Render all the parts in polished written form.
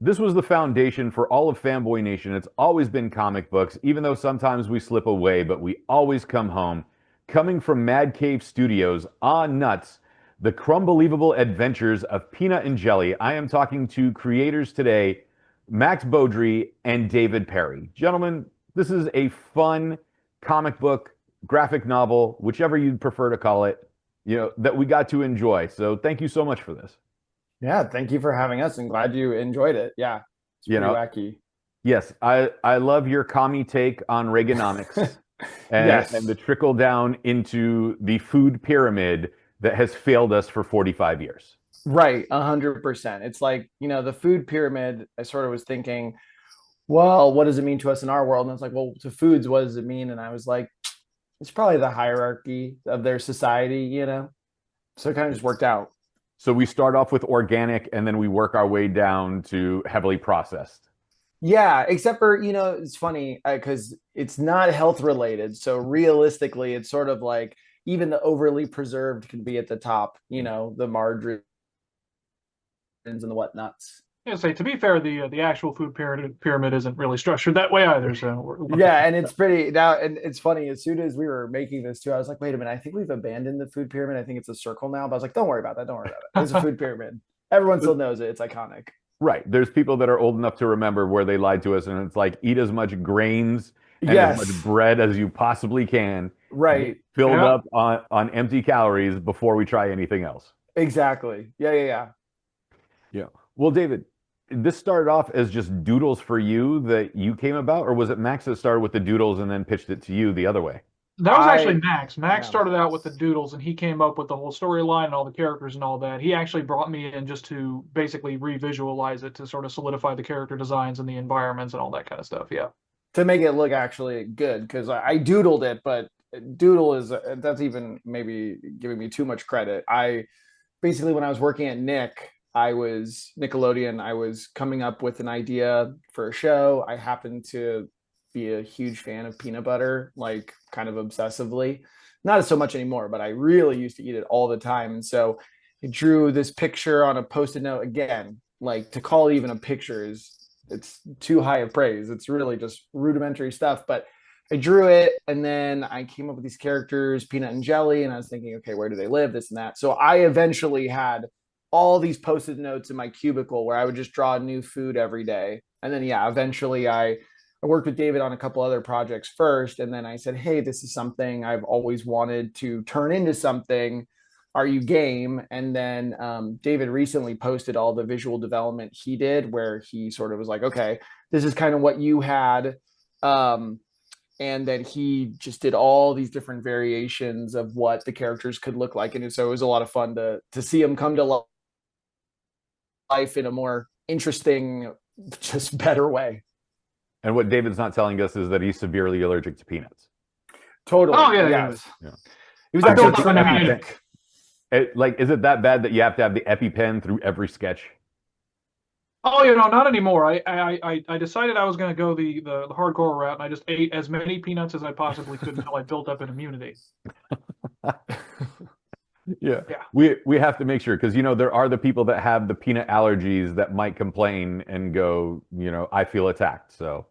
This was the foundation for all of Fanboy Nation. It's always been comic books, even though sometimes we slip away, but we always come home. Coming from Mad Cave Studios, nuts, the Crumbelievable Adventures of Peanut and Jelly. I am talking to creators today, Max Beaudry and David Perry. Gentlemen, this is a fun comic book, graphic novel, whichever you'd prefer to call it, that we got to enjoy. So thank you so much for this. Yeah, thank you for having us and glad you enjoyed it. Yeah, it's You pretty know, wacky. Yes, I love your commie take on Reaganomics and the Yes. trickle down into the food pyramid that has failed us for 45 years. Right, 100%. It's like, the food pyramid, I sort of was thinking, well, what does it mean to us in our world? And it's like, well, to foods, what does it mean? And I was like, it's probably the hierarchy of their society. So it kind of just worked out. So we start off with organic and then we work our way down to heavily processed. Yeah, except for, it's funny because it's not health related. So realistically, it's sort of like even the overly preserved can be at the top, the margarines and the whatnots. Yeah, say to be fair, the actual food pyramid isn't really structured that way either. So Yeah, and it's pretty now, and it's funny. As soon as we were making this too, I was like, "Wait a minute! I think we've abandoned the food pyramid. I think it's a circle now." But I was like, "Don't worry about that. Don't worry about it. It's a food pyramid. Everyone still knows it. It's iconic." Right. There's people that are old enough to remember where they lied to us, and it's like eat as much grains and as much Yes, bread as you possibly can. Get right. filled yeah, up on empty calories before we try anything else. Exactly. Yeah, yeah, yeah. Yeah. Well, David, this started off as just doodles for you that you came about, or was it Max that started with the doodles and then pitched it to you the other way? that was actually I Max. Max yeah. started out with the doodles, and he came up with the whole storyline and all the characters and all that. He actually brought me in just to basically revisualize it to sort of solidify the character designs and the environments and all that kind of stuff. Yeah. To make it look actually good because I doodled it, but doodle is that's even maybe giving me too much credit. I basically when I was working at I was Nickelodeon. I was coming up with an idea for a show. I happened to be a huge fan of peanut butter, like kind of obsessively. Not so much anymore, but I really used to eat it all the time. And so I drew this picture on a post-it note again. Like to call it even a picture is it's too high of praise. It's really just rudimentary stuff. But I drew it and then I came up with these characters, Peanut and Jelly, and I was thinking, okay, where do they live? This and that. So I eventually had all these post-it notes in my cubicle where I would just draw new food every day. And then yeah, eventually I worked with David on a couple other projects first, and then I said, "Hey, this is something I've always wanted to turn into something. Are you game?" And then David recently posted all the visual development he did, where he sort of was like, "Okay, this is kind of what you had." Um, and then he just did all these different variations of what the characters could look like, and so it was a lot of fun to see them come to life in a more interesting, just better way. And what David's not telling us is that he's severely allergic to peanuts. Oh Totally, yeah, yeah. yes. Yeah. He was I So actually built the up an EpiPen, immunity. dramatic. is it that bad that you have to have the EpiPen through every sketch? Oh, not anymore. I decided I was going to go the hardcore route, and I just ate as many peanuts as I possibly could until I built up an immunity. Yeah. Yeah. We have to make sure because there are the people that have the peanut allergies that might complain and go, I feel attacked. So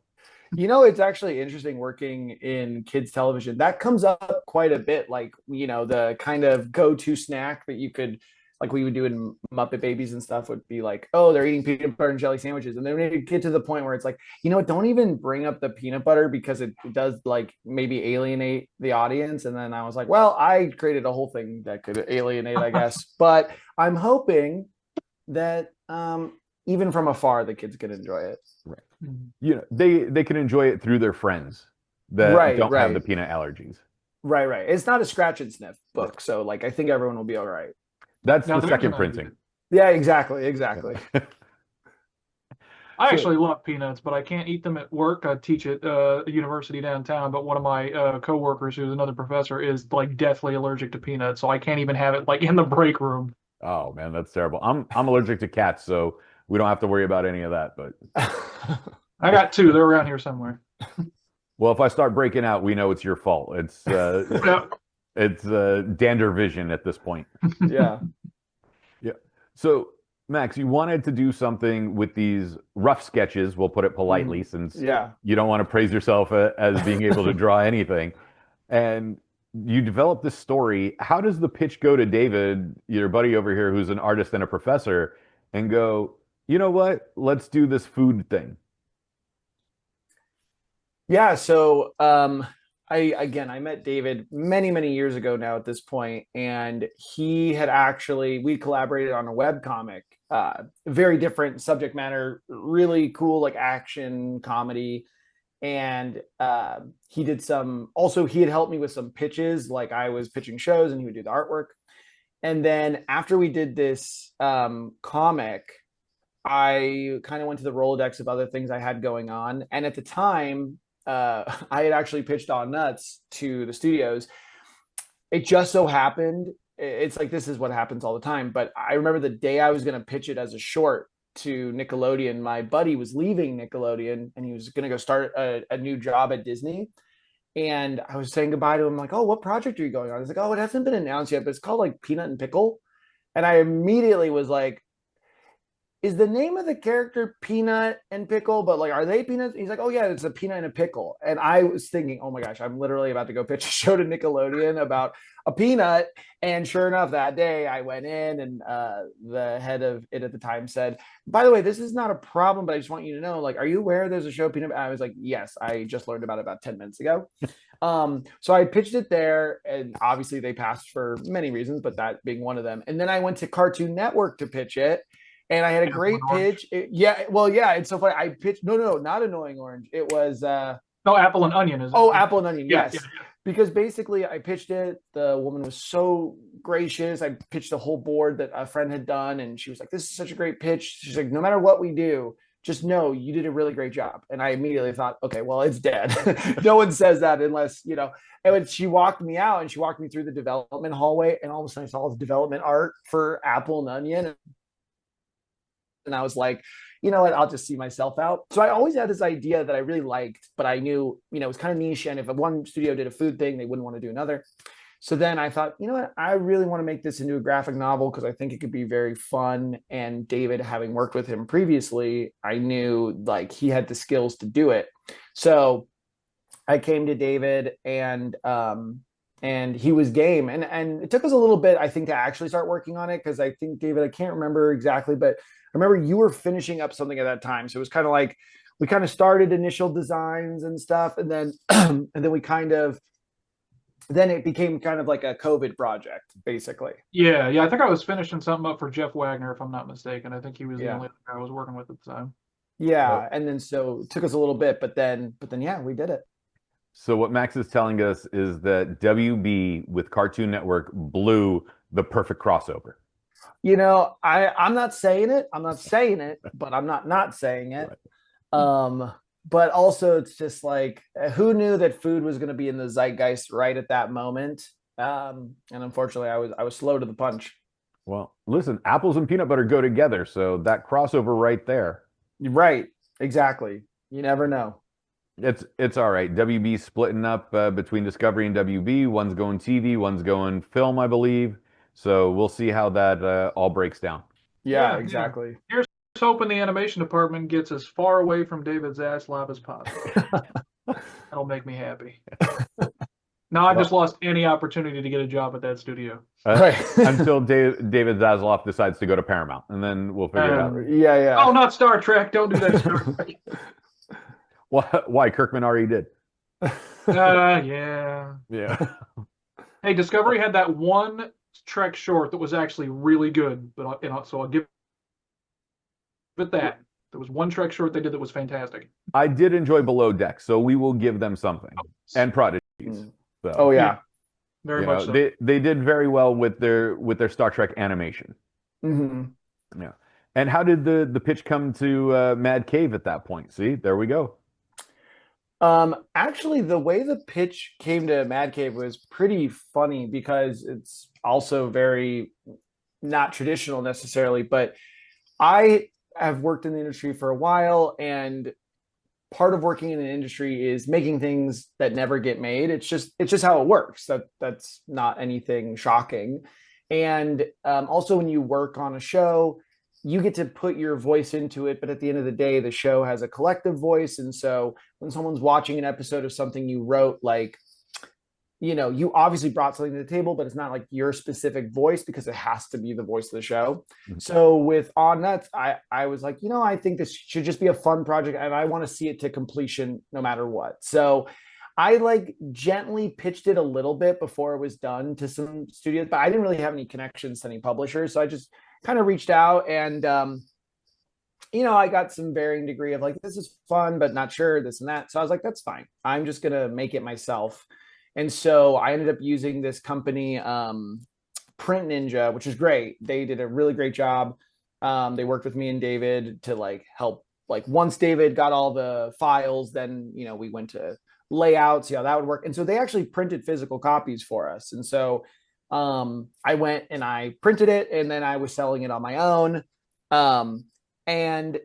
It's actually interesting working in kids television. That comes up quite a bit, like, the kind of go-to snack that you could, like we would do in Muppet Babies and stuff would be like, oh, they're eating peanut butter and jelly sandwiches. And then we get to the point where it's like, you know what, don't even bring up the peanut butter because it does like maybe alienate the audience. And then I was like, well, I created a whole thing that could alienate, I guess. But I'm hoping that even from afar, the kids can enjoy it. right. Mhm. They can enjoy it through their friends that Right, don't have the right. peanut allergies. Right, right. It's not a scratch and sniff Right. book, so like I think everyone will be all right. That's Now the there's second an printing. idea. Yeah, exactly, exactly. Yeah. I So actually love peanuts, but I can't eat them at work. I teach at a university downtown, but one of my coworkers, who's another professor, is like deathly allergic to peanuts, so I can't even have it like in the break room. oh man, that's terrible. I'm allergic to cats, so we don't have to worry about any of that. But I got two. They're around here somewhere. well, if I start breaking out, we know it's your fault. Yeah. It's dander vision at this point. Yeah. Yeah. So Max, you wanted to do something with these rough sketches, we'll put it politely, since Yeah. you don't want to praise yourself as being able to draw anything. And you developed this story. How does the pitch go to David, your buddy over here, who's an artist and a professor, and go, you know what? Let's do this food thing. Yeah, so I met David many years ago now at this point, and he had actually we collaborated on a web comic, very different subject matter, really cool, like action comedy. And he did some also he had helped me with some pitches, like I was pitching shows and he would do the artwork. And then after we did this comic, I kind of went to the Rolodex of other things I had going on. And at the time, I had actually pitched on Nuts to the studios. It just so happened, it's like this is what happens all the time. But I remember the day I was going to pitch it as a short to Nickelodeon, my buddy was leaving Nickelodeon and he was going to go start a new job at Disney. And I was saying goodbye to him, like, oh, what project are you going on? He's like, oh, it hasn't been announced yet, but it's called like Peanut and Pickle. And I immediately was like, is the name of the character Peanut and Pickle, but like, are they peanuts? He's like, oh yeah, it's a peanut and a pickle. And I was thinking, oh my gosh, I'm literally about to go pitch a show to Nickelodeon about a peanut. And sure enough, that day I went in and the head of it at the time said, by the way, this is not a problem, but I just want you to know, like, are you aware there's a show Peanut? And I was like, yes, I just learned about it about 10 minutes ago. So I pitched it there, and obviously they passed for many reasons, but that being one of them. And then I went to Cartoon Network to pitch it. And I had a great pitch. Yeah. It's so funny. I pitched, no, not Annoying Orange. It was, no, Apple and Onion is it? Oh, Apple and Onion. Yeah, Yes. Yeah. Because basically I pitched it. The woman was so gracious. I pitched the whole board that a friend had done. And she was like, this is such a great pitch. She's like, no matter what we do, just know you did a really great job. And I immediately thought, okay, well, it's dead. No one says that unless, and when she walked me out and she walked me through the development hallway, and all of a sudden I saw the development art for Apple and Onion. And I was like, you know what, I'll just see myself out. So I always had this idea that I really liked, but I knew, it was kind of niche. And if one studio did a food thing, they wouldn't want to do another. So then I thought, you know what, I really want to make this into a graphic novel because I think it could be very fun. And David, having worked with him previously, I knew like he had the skills to do it. So I came to David and he was game. And it took us a little bit, I think, to actually start working on it. Cause I think, David, I can't remember exactly, but I remember you were finishing up something at that time. So it was kind of like, we kind of started initial designs and stuff. And then, and then it became kind of like a COVID project, basically. Yeah. I think I was finishing something up for Jeff Wagner, if I'm not mistaken. I think he was the only guy I was working with at the time. Yeah. And then, so it took us a little bit, but then, yeah, we did it. So what Max is telling us is that WB with Cartoon Network blew the perfect crossover. I'm not saying it. But I'm not saying it. Right. But also it's just like, who knew that food was going to be in the zeitgeist right at that moment? And unfortunately, I was slow to the punch. Well, listen, apples and peanut butter go together, so that crossover right there. Right. Exactly. You never know. It's all right. WB splitting up between Discovery and WB. One's going TV, one's going film, I believe. So we'll see how that all breaks down. Yeah, exactly. Here's hoping the animation department gets as far away from David's ass lab as possible. That'll make me happy. Now I just lost any opportunity to get a job at that studio. Until David Zaslav decides to go to Paramount, and then we'll figure it out. Yeah. Oh, not Star Trek. Don't do that, Star Trek. Why? Kirkman already did. Yeah. Hey, Discovery had that one Trek short that was actually really good, but so I'll give it that. There was one Trek short they did that was fantastic. I did enjoy Below Deck, so we will give them something. And Prodigies. So, yeah. Very much so. They did very well with their Star Trek animation. Mm-hmm. Yeah. And how did the pitch come to Mad Cave at that point? See, there we go. Actually, the way the pitch came to Mad Cave was pretty funny because it's also very not traditional necessarily, but I have worked in the industry for a while, and part of working in the industry is making things that never get made. It's just how it works. That's not anything shocking. And also when you work on a show, you get to put your voice into it, but at the end of the day, the show has a collective voice. And so when someone's watching an episode of something you wrote, like, you know, you obviously brought something to the table, but it's not like your specific voice because it has to be the voice of the show. Mm-hmm. So with On Nuts, I was like, you know, I think this should just be a fun project and I want to see it to completion no matter what. So I like gently pitched it a little bit before it was done to some studios, but I didn't really have any connections to any publishers. So I just kind of reached out and, you know, I got some varying degree of like, this is fun, but not sure, this and that. So I was like, that's fine. I'm just going to make it myself. And so I ended up using this company, Print Ninja, which is great. They did a really great job. They worked with me and David to like help. Like once David got all the files, then, you know, we went to layout, see how that would work. And so they actually printed physical copies for us. And so I went and I printed it and then I was selling it on my own. And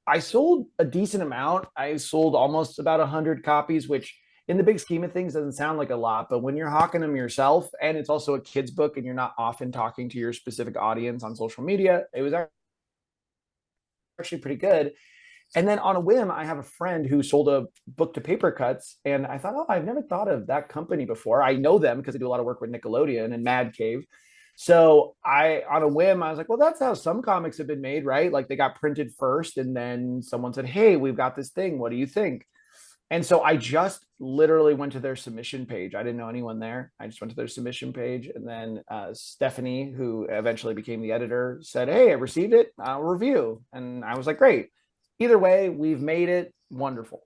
I sold a decent amount. I sold almost about 100 copies, which in the big scheme of things doesn't sound like a lot, but when you're hawking them yourself, and it's also a kid's book and you're not often talking to your specific audience on social media, it was actually pretty good. And then on a whim, I have a friend who sold a book to Papercutz, and I thought, oh, I've never thought of that company before. I know them because they do a lot of work with Nickelodeon and Mad Cave. So on a whim, I was like, well, that's how some comics have been made, right? Like they got printed first, and then someone said, hey, we've got this thing. What do you think? And so I just literally went to their submission page. I didn't know anyone there. I just went to their submission page. And then Stephanie, who eventually became the editor, said, hey, I received it. I'll review. And I was like, great. Either way, we've made it. Wonderful.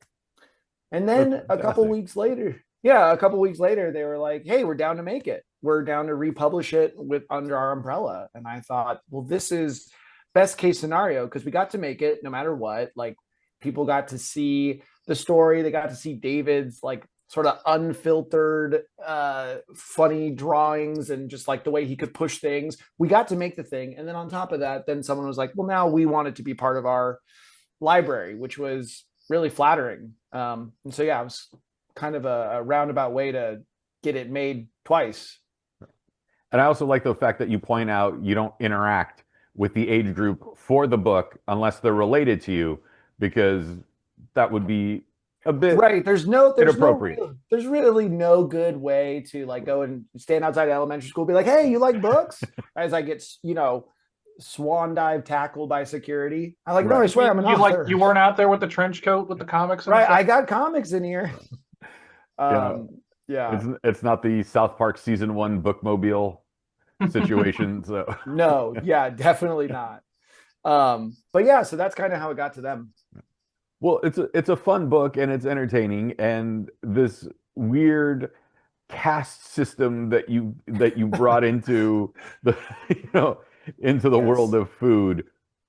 And then a couple weeks later, they were like, hey, we're down to make it. We're down to republish it under our umbrella. And I thought, well, this is best case scenario because we got to make it no matter what. Like people got to see the story. They got to see David's like sort of unfiltered, funny drawings and just like the way he could push things. We got to make the thing. And then on top of that, then someone was like, well, now we want it to be part of our library, which was really flattering. And so, yeah, it was kind of a roundabout way to get it made twice. And I also like the fact that you point out you don't interact with the age group for the book unless they're related to you, because that would be a bit right. There's inappropriate. There's really no good way to like go and stand outside elementary school, be like, hey, you like books? As I get, you know, swan dive tackled by security. I'm like, no, I swear I'm an author. Like you weren't out there with the trench coat with the comics. Right. I got comics in here. Yeah. It's not the South Park season 1 bookmobile situation. So no, yeah, definitely not. But yeah, so that's kind of how it got to them. Well, it's a fun book and it's entertaining, and this weird caste system that you brought into the into the world of food.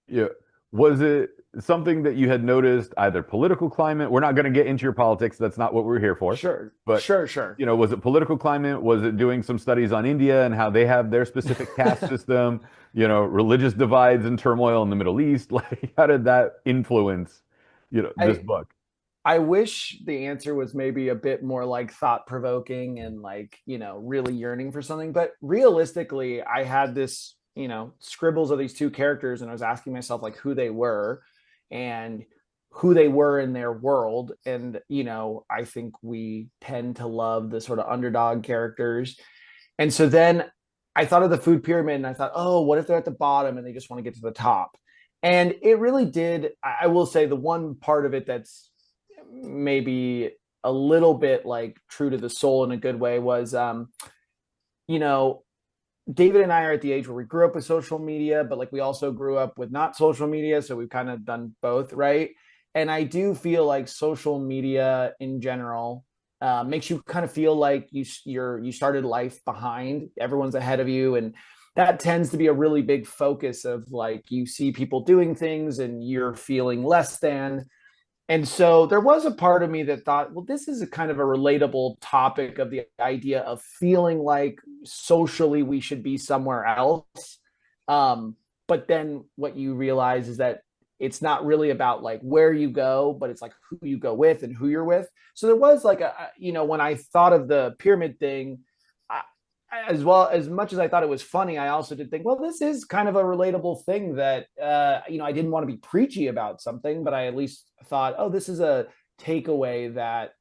Yeah, was it something that you had noticed, either political climate? We're not going to get into your politics. That's not what we're here for. Sure. But sure. You know, was it political climate? Was it doing some studies on India and how they have their specific caste system? You know, religious divides and turmoil in the Middle East. Like, how did that influence, this book? I wish the answer was maybe a bit more like thought-provoking and like, really yearning for something. But realistically, I had this, scribbles of these two characters, and I was asking myself like who they were and who they were in their world. And, I think we tend to love the sort of underdog characters. And so then I thought of the food pyramid and I thought, oh, what if they're at the bottom and they just want to get to the top? And it really did. I will say the one part of it that's maybe a little bit like true to the soul in a good way was, David and I are at the age where we grew up with social media, but like we also grew up with not social media. So we've kind of done both. Right. And I do feel like social media in general makes you kind of feel like you started life behind. Everyone's ahead of you. And that tends to be a really big focus of like, you see people doing things and you're feeling less than. And so there was a part of me that thought, well, this is a kind of a relatable topic of the idea of feeling like socially we should be somewhere else. But then what you realize is that it's not really about like where you go, but it's like who you go with and who you're with. So there was like when I thought of the pyramid thing, as well, as much as I thought it was funny, I also did think, well, this is kind of a relatable thing that, I didn't want to be preachy about something, but I at least thought, oh, this is a takeaway that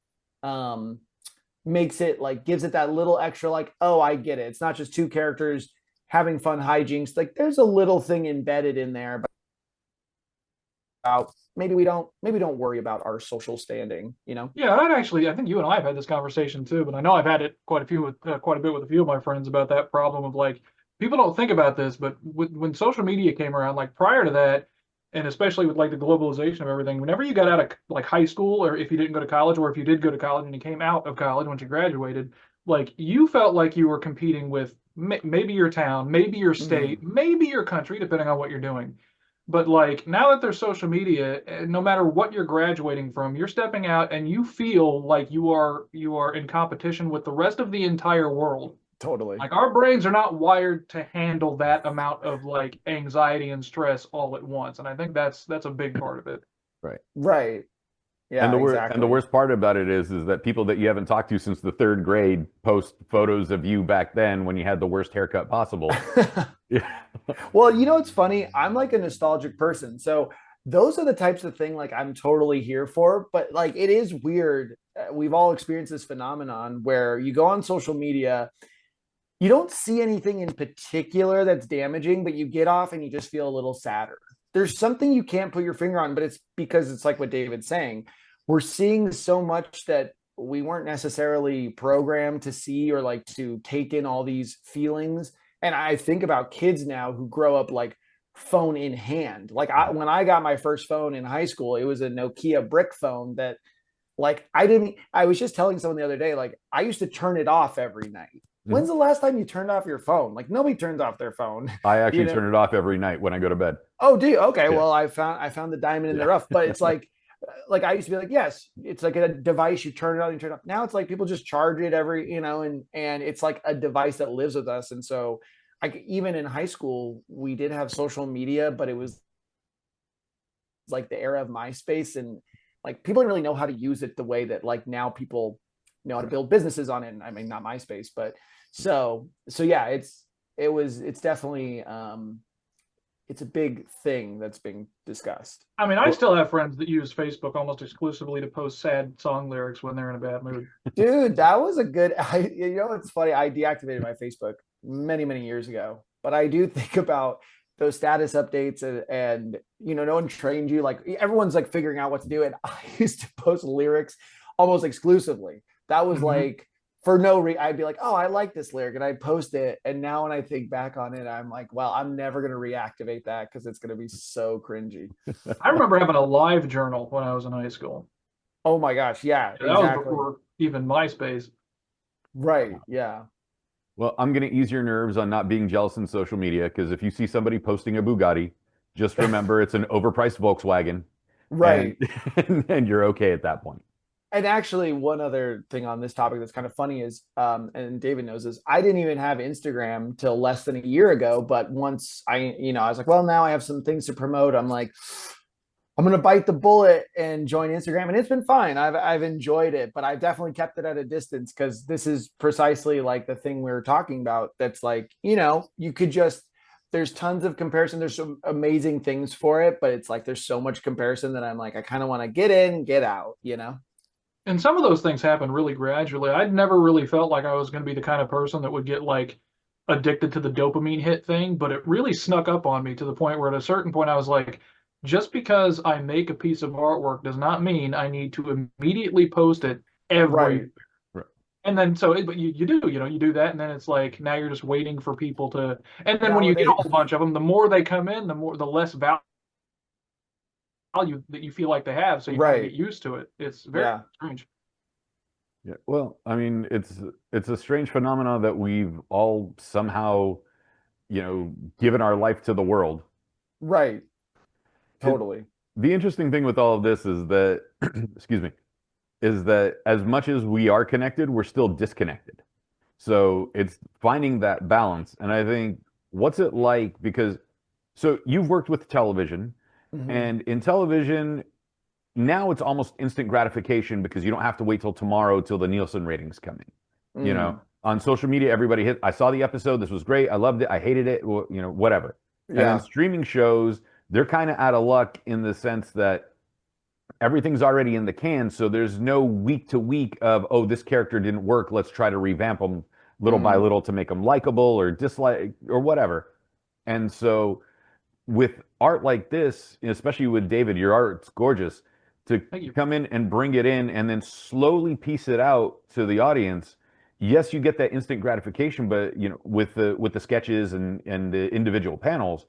makes it like, gives it that little extra, like, oh, I get it. It's not just two characters having fun hijinks. Like there's a little thing embedded in there about maybe we don't worry about our social standing, Yeah, I think you and I have had this conversation too, but I know I've had it quite a bit with a few of my friends about that problem of like people don't think about this, but when social media came around, like prior to that, and especially with like the globalization of everything, whenever you got out of like high school, or if you didn't go to college, or if you did go to college and you came out of college once you graduated, like you felt like you were competing with maybe your town, maybe your state, maybe your country, depending on what you're doing. But like now that there's social media, no matter what you're graduating from, you're stepping out and you feel like you are in competition with the rest of the entire world. Totally. Like our brains are not wired to handle that amount of like anxiety and stress all at once. And I think that's a big part of it. Right. Yeah, And the worst part about it is that people that you haven't talked to since the third grade post photos of you back then when you had the worst haircut possible. Yeah. Well, it's funny. I'm like a nostalgic person. So those are the types of thing like I'm totally here for. But like it is weird. We've all experienced this phenomenon where you go on social media, you don't see anything in particular that's damaging, but you get off and you just feel a little sadder. There's something you can't put your finger on, but it's because it's like what David's saying. We're seeing so much that we weren't necessarily programmed to see or like to take in all these feelings. And I think about kids now who grow up like phone in hand. Like when I got my first phone in high school, it was a Nokia brick phone that like I was just telling someone the other day, like I used to turn it off every night. When's the last time you turned off your phone? Like nobody turns off their phone. I actually turn it off every night when I go to bed. Oh, do you? Okay. Yeah. Well, I found the diamond in the rough, but it's like I used to be like, yes, it's like a device. You turn it on, you turn it off. Now it's like people just charge it every, and it's like a device that lives with us. And so even in high school, we did have social media, but it was like the era of MySpace, and like people didn't really know how to use it the way that like now people know how to build businesses on it. I mean, not MySpace, but so yeah, it's definitely it's a big thing that's being discussed. I mean, I still have friends that use Facebook almost exclusively to post sad song lyrics when they're in a bad mood. Dude, that was a good. It's funny. I deactivated my Facebook many, many years ago, but I do think about those status updates and no one trained you. Like everyone's like figuring out what to do, and I used to post lyrics almost exclusively. That was like for no reason. I'd be like, oh, I like this lyric, and I'd post it. And now when I think back on it, I'm like, well, I'm never going to reactivate that because it's going to be so cringy. I remember having a live journal when I was in high school. Oh my gosh. Yeah, exactly. That was before even MySpace. Right. Yeah. Well, I'm going to ease your nerves on not being jealous in social media, because if you see somebody posting a Bugatti, just remember it's an overpriced Volkswagen. Right. And you're okay at that point. And actually, one other thing on this topic that's kind of funny is, and David knows this, I didn't even have Instagram till less than a year ago. But once I was like, well, now I have some things to promote. I'm like, I'm going to bite the bullet and join Instagram. And it's been fine. I've enjoyed it, but I've definitely kept it at a distance because this is precisely like the thing we were talking about. That's like, you could just, there's tons of comparison. There's some amazing things for it, but it's like, there's so much comparison that I'm like, I kind of want to get in, get out, And some of those things happen really gradually. I'd never really felt like I was going to be the kind of person that would get like addicted to the dopamine hit thing, but it really snuck up on me to the point where at a certain point I was like, just because I make a piece of artwork does not mean I need to immediately post it every. Right. And then but you do, you do that, and then it's like now you're just waiting for people to. And then when you get a whole bunch of them, the more they come in, the less value that you feel like they have, so you kind of get used to it. It's very strange. Yeah, well, I mean, it's a strange phenomenon that we've all somehow, given our life to the world. Right. Totally. The interesting thing with all of this is that, excuse me, is that as much as we are connected, we're still disconnected. So it's finding that balance. And I think, what's it like? Because, so you've worked with television. And in television, now it's almost instant gratification because you don't have to wait till tomorrow till the Nielsen ratings come in. On social media, everybody hit, I saw the episode, this was great, I loved it, I hated it, whatever. And then Yeah. streaming shows, they're kind of out of luck in the sense that everything's already in the can, so there's no week to week of, oh, this character didn't work, let's try to revamp them little by little to make them likable or dislike or whatever. And so with art like this, especially with David, your art's gorgeous, to Thank you. come in and bring it in and then slowly piece it out to the audience. Yes, you get that instant gratification, but with the sketches and the individual panels,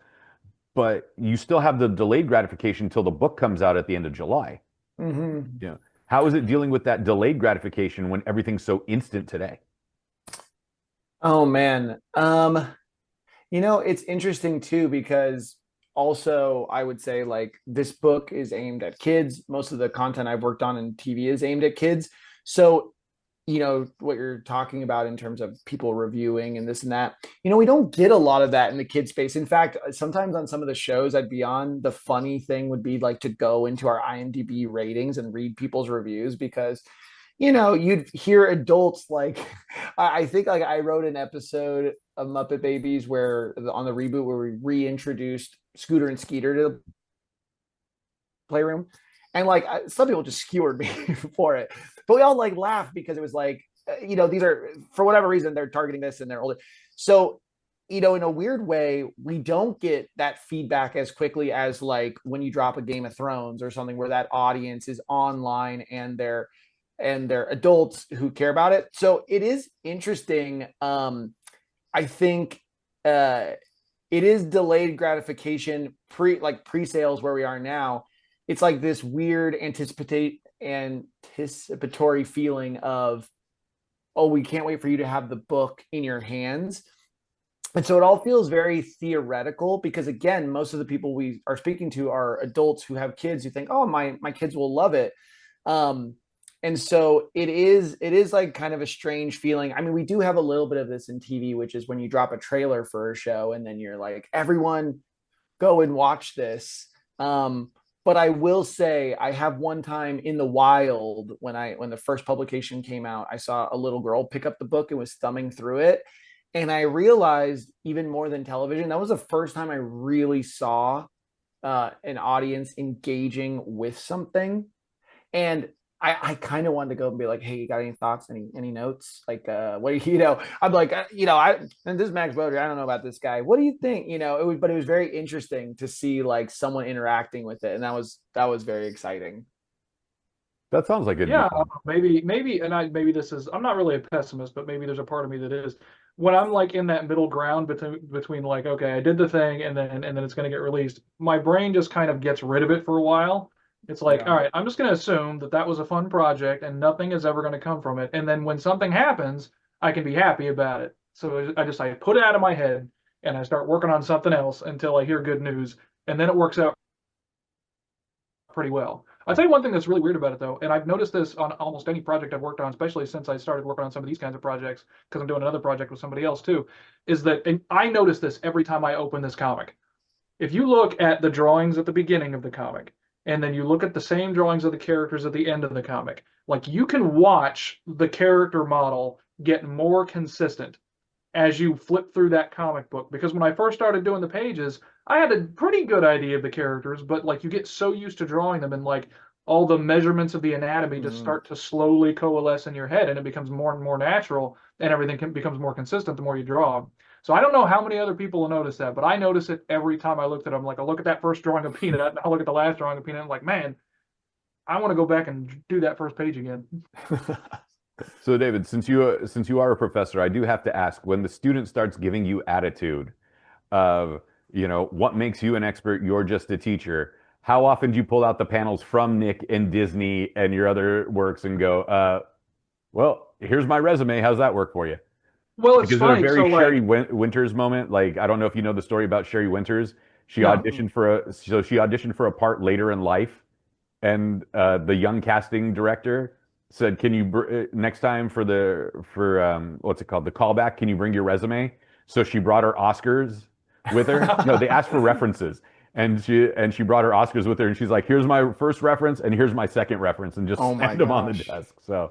but you still have the delayed gratification till the book comes out at the end of July. Yeah. How is it dealing with that delayed gratification when everything's so instant today? Oh man. It's interesting too because also I would say like this book is aimed at kids. Most of the content I've worked on in TV is aimed at kids. So, what you're talking about in terms of people reviewing and this and that, we don't get a lot of that in the kid space. In fact, sometimes on some of the shows I'd be on, the funny thing would be like to go into our IMDb ratings and read people's reviews because you'd hear adults like, I think like I wrote an episode of Muppet Babies where on the reboot where we reintroduced Scooter and Skeeter to the playroom. And like some people just skewered me for it, but we all like laughed because it was like, these are for whatever reason they're targeting this and they're older. So, in a weird way, we don't get that feedback as quickly as like when you drop a Game of Thrones or something where that audience is online and they're adults who care about it. So it is interesting. I think it is delayed gratification pre-sales where we are now. It's like this weird anticipatory feeling of, oh, we can't wait for you to have the book in your hands. And so it all feels very theoretical because again, most of the people we are speaking to are adults who have kids who think, oh, my kids will love it. And so it is like kind of a strange feeling. I mean, we do have a little bit of this in TV, which is when you drop a trailer for a show and then you're like, everyone go and watch this. But I will say I have one time in the wild when the first publication came out, I saw a little girl pick up the book and was thumbing through it. And I realized even more than television, that was the first time I really saw an audience engaging with something. And I kind of wanted to go and be like, hey, you got any thoughts, any notes? Like, what I'm like, and this is Max Beaudry. I don't know about this guy. What do you think? But it was very interesting to see like someone interacting with it. And that was very exciting. That sounds like it. Yeah, maybe, maybe this is, I'm not really a pessimist, but maybe there's a part of me that is. When I'm like in that middle ground between like, okay, I did the thing and then it's going to get released, my brain just kind of gets rid of it for a while. It's like, all right, I'm just going to assume that was a fun project and nothing is ever going to come from it. And then when something happens, I can be happy about it. So I put it out of my head and I start working on something else until I hear good news. And then it works out pretty well. I'll tell you one thing that's really weird about it though, and I've noticed this on almost any project I've worked on, especially since I started working on some of these kinds of projects, because I'm doing another project with somebody else too, is that, and I notice this every time I open this comic. If you look at the drawings at the beginning of the comic, and then you look at the same drawings of the characters at the end of the comic, like you can watch the character model get more consistent as you flip through that comic book. Because when I first started doing the pages, I had a pretty good idea of the characters, but like you get so used to drawing them and like all the measurements of the anatomy just start to slowly coalesce in your head and it becomes more and more natural and everything becomes more consistent the more you draw. So I don't know how many other people will notice that, but I notice it every time I looked at them. Like I look at that first drawing of Peanut, and I look at the last drawing of Peanut, and I'm like, man, I want to go back and do that first page again. So David, since you are a professor, I do have to ask, when the student starts giving you attitude of, what makes you an expert, you're just a teacher, how often do you pull out the panels from Nick and Disney and your other works and go, well, here's my resume, how's that work for you? Well, it's funny. Is it a very Sherry Winters moment? Like, I don't know if you know the story about Sherry Winters. She auditioned for a part later in life, and the young casting director said, "Can you next time for what's it called, the callback? Can you bring your resume?" So she brought her Oscars with her. No, they asked for references, and she brought her Oscars with her, and she's like, "Here's my first reference, and here's my second reference," and just Oh my slammed them on the gosh. desk. So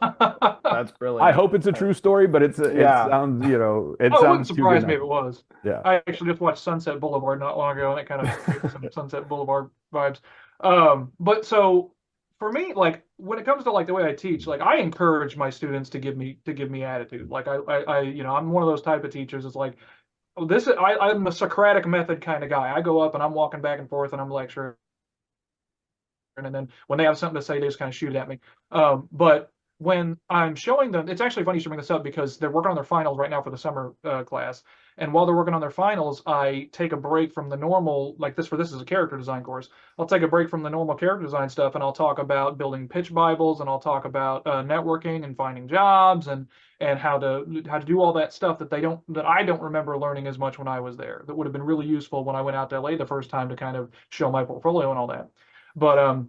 That's brilliant. I hope it's a true story, but it Yeah. sounds, you know, it Oh, it wouldn't sounds too good surprise me not if it to. was. Yeah. I actually just watched Sunset Boulevard not long ago, and it kind of gave me some Sunset Boulevard vibes. But so for me, like when it comes to like the way I teach, like I encourage my students to give me attitude. Like you know, I'm one of those type of teachers. It's like I'm a Socratic method kind of guy. I go up and I'm walking back and forth and I'm lecturing, and then when they have something to say, they just kind of shoot at me. But when I'm showing them, it's actually funny you should bring this up because they're working on their finals right now for the summer class. And while they're working on their finals, I take a break from the normal, like this is a character design course. I'll take a break from the normal character design stuff and I'll talk about building pitch Bibles and I'll talk about networking and finding jobs and how to do all that stuff that I don't remember learning as much when I was there. That would have been really useful when I went out to LA the first time to kind of show my portfolio and all that. But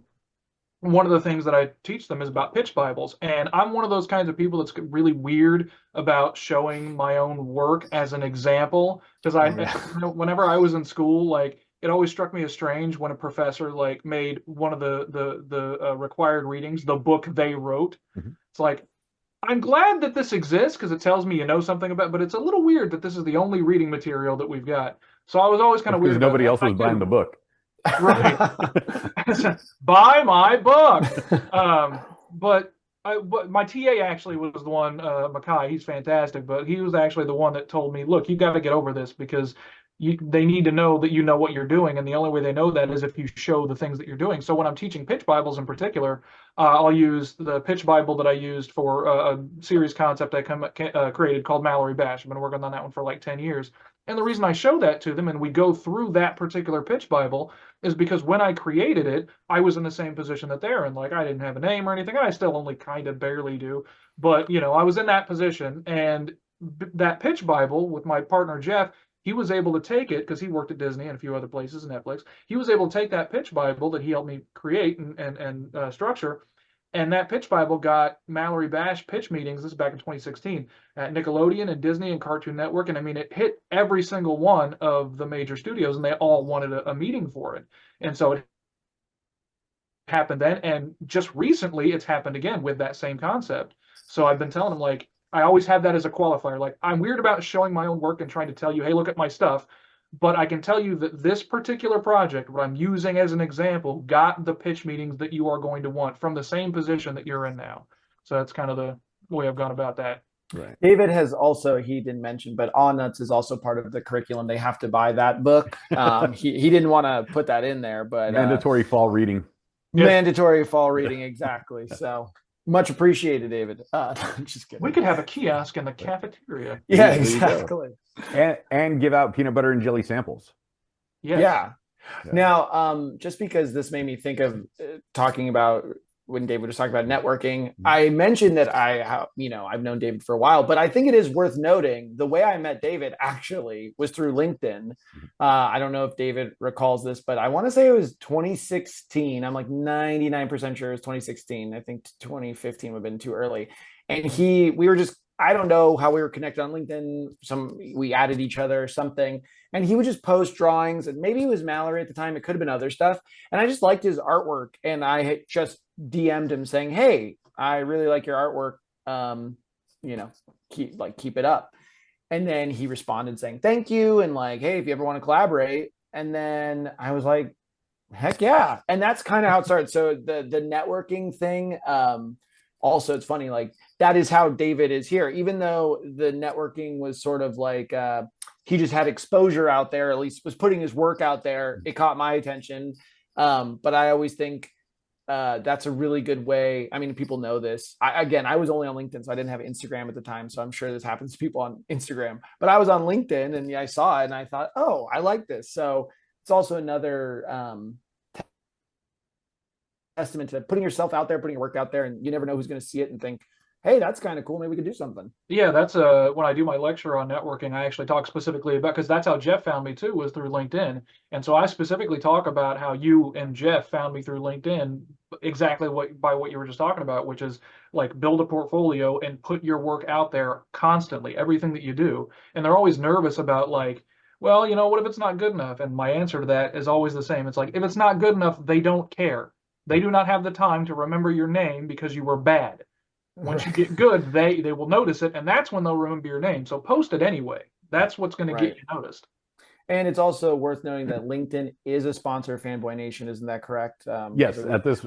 one of the things that I teach them is about pitch Bibles. And I'm one of those kinds of people that's really weird about showing my own work as an example. Because whenever I was in school, like it always struck me as strange when a professor like made one of the required readings, the book they wrote. Mm-hmm. It's like, I'm glad that this exists because it tells me you know something about, but it's a little weird that this is the only reading material that we've got. So I was always kind of weird Because about nobody that. else was buying the book. Right. Buy my book. But my TA actually was the one, Mackay, he's fantastic, but he was actually the one that told me, look, you got to get over this because they need to know that you know what you're doing. And the only way they know that is if you show the things that you're doing. So when I'm teaching pitch Bibles in particular, I'll use the pitch Bible that I used for a series concept I created called Mallory Bash. I've been working on that one for like 10 years. And the reason I show that to them and we go through that particular pitch Bible is because when I created it, I was in the same position that they're in. Like I didn't have a name or anything. I still only kind of barely do. But, you know, I was in that position. And that pitch Bible with my partner, Jeff, he was able to take it because he worked at Disney and a few other places, Netflix. He was able to take that pitch Bible that he helped me create and structure. And that pitch Bible got Mallory Bash pitch meetings. This is back in 2016 at Nickelodeon and Disney and Cartoon Network. And I mean, it hit every single one of the major studios and they all wanted a meeting for it. And so it happened then. And just recently, it's happened again with that same concept. So I've been telling them, like, I always have that as a qualifier. Like, I'm weird about showing my own work and trying to tell you, hey, look at my stuff. But I can tell you that this particular project, what I'm using as an example, got the pitch meetings that you are going to want from the same position that you're in now. So that's kind of the way I've gone about that. Right. David has also, he didn't mention, but On Nuts is also part of the curriculum. They have to buy that book. He didn't want to put that in there, but Mandatory fall reading. Mandatory fall reading, exactly. So much appreciated, David. Just kidding. We could have a kiosk in the cafeteria. Yeah, exactly. And give out peanut butter and jelly samples. Yes. Yeah. Now, just because this made me think of talking about when David was talking about networking, I mentioned that I've known David for a while, but I think it is worth noting the way I met David actually was through LinkedIn. I don't know if David recalls this, but I want to say it was 2016. I'm like 99% sure it was 2016. I think 2015 would have been too early. And we were just, I don't know how we were connected on LinkedIn. We added each other or something. And he would just post drawings, and maybe it was Mallory at the time. It could have been other stuff. And I just liked his artwork. And I had just DM'd him saying, hey, I really like your artwork. Keep it up. And then he responded saying, thank you. And like, hey, if you ever want to collaborate. And then I was like, heck yeah. And that's kind of how it started. So the networking thing, also, it's funny, like that is how David is here, even though the networking was sort of like he just had exposure out there, at least was putting his work out there. It caught my attention. But I always think that's a really good way. I mean, people know this. I was only on LinkedIn, so I didn't have Instagram at the time. So I'm sure this happens to people on Instagram. But I was on LinkedIn and I saw it and I thought, oh, I like this. So it's also another testament to putting yourself out there, putting your work out there, and you never know who's going to see it and think, hey, that's kind of cool. Maybe we could do something. Yeah, that's when I do my lecture on networking, I actually talk specifically about, because that's how Jeff found me too, was through LinkedIn. And so I specifically talk about how you and Jeff found me through LinkedIn, exactly by what you were just talking about, which is like build a portfolio and put your work out there constantly, everything that you do. And they're always nervous about like, well, what if it's not good enough? And my answer to that is always the same. It's like, if it's not good enough, they don't care. They do not have the time to remember your name because you were bad. Once you get good, they will notice it, and that's when they'll remember your name. So post it anyway. That's what's going to get you noticed. And it's also worth noting that LinkedIn is a sponsor of Fanboy Nation. Isn't that correct? Yes, at this.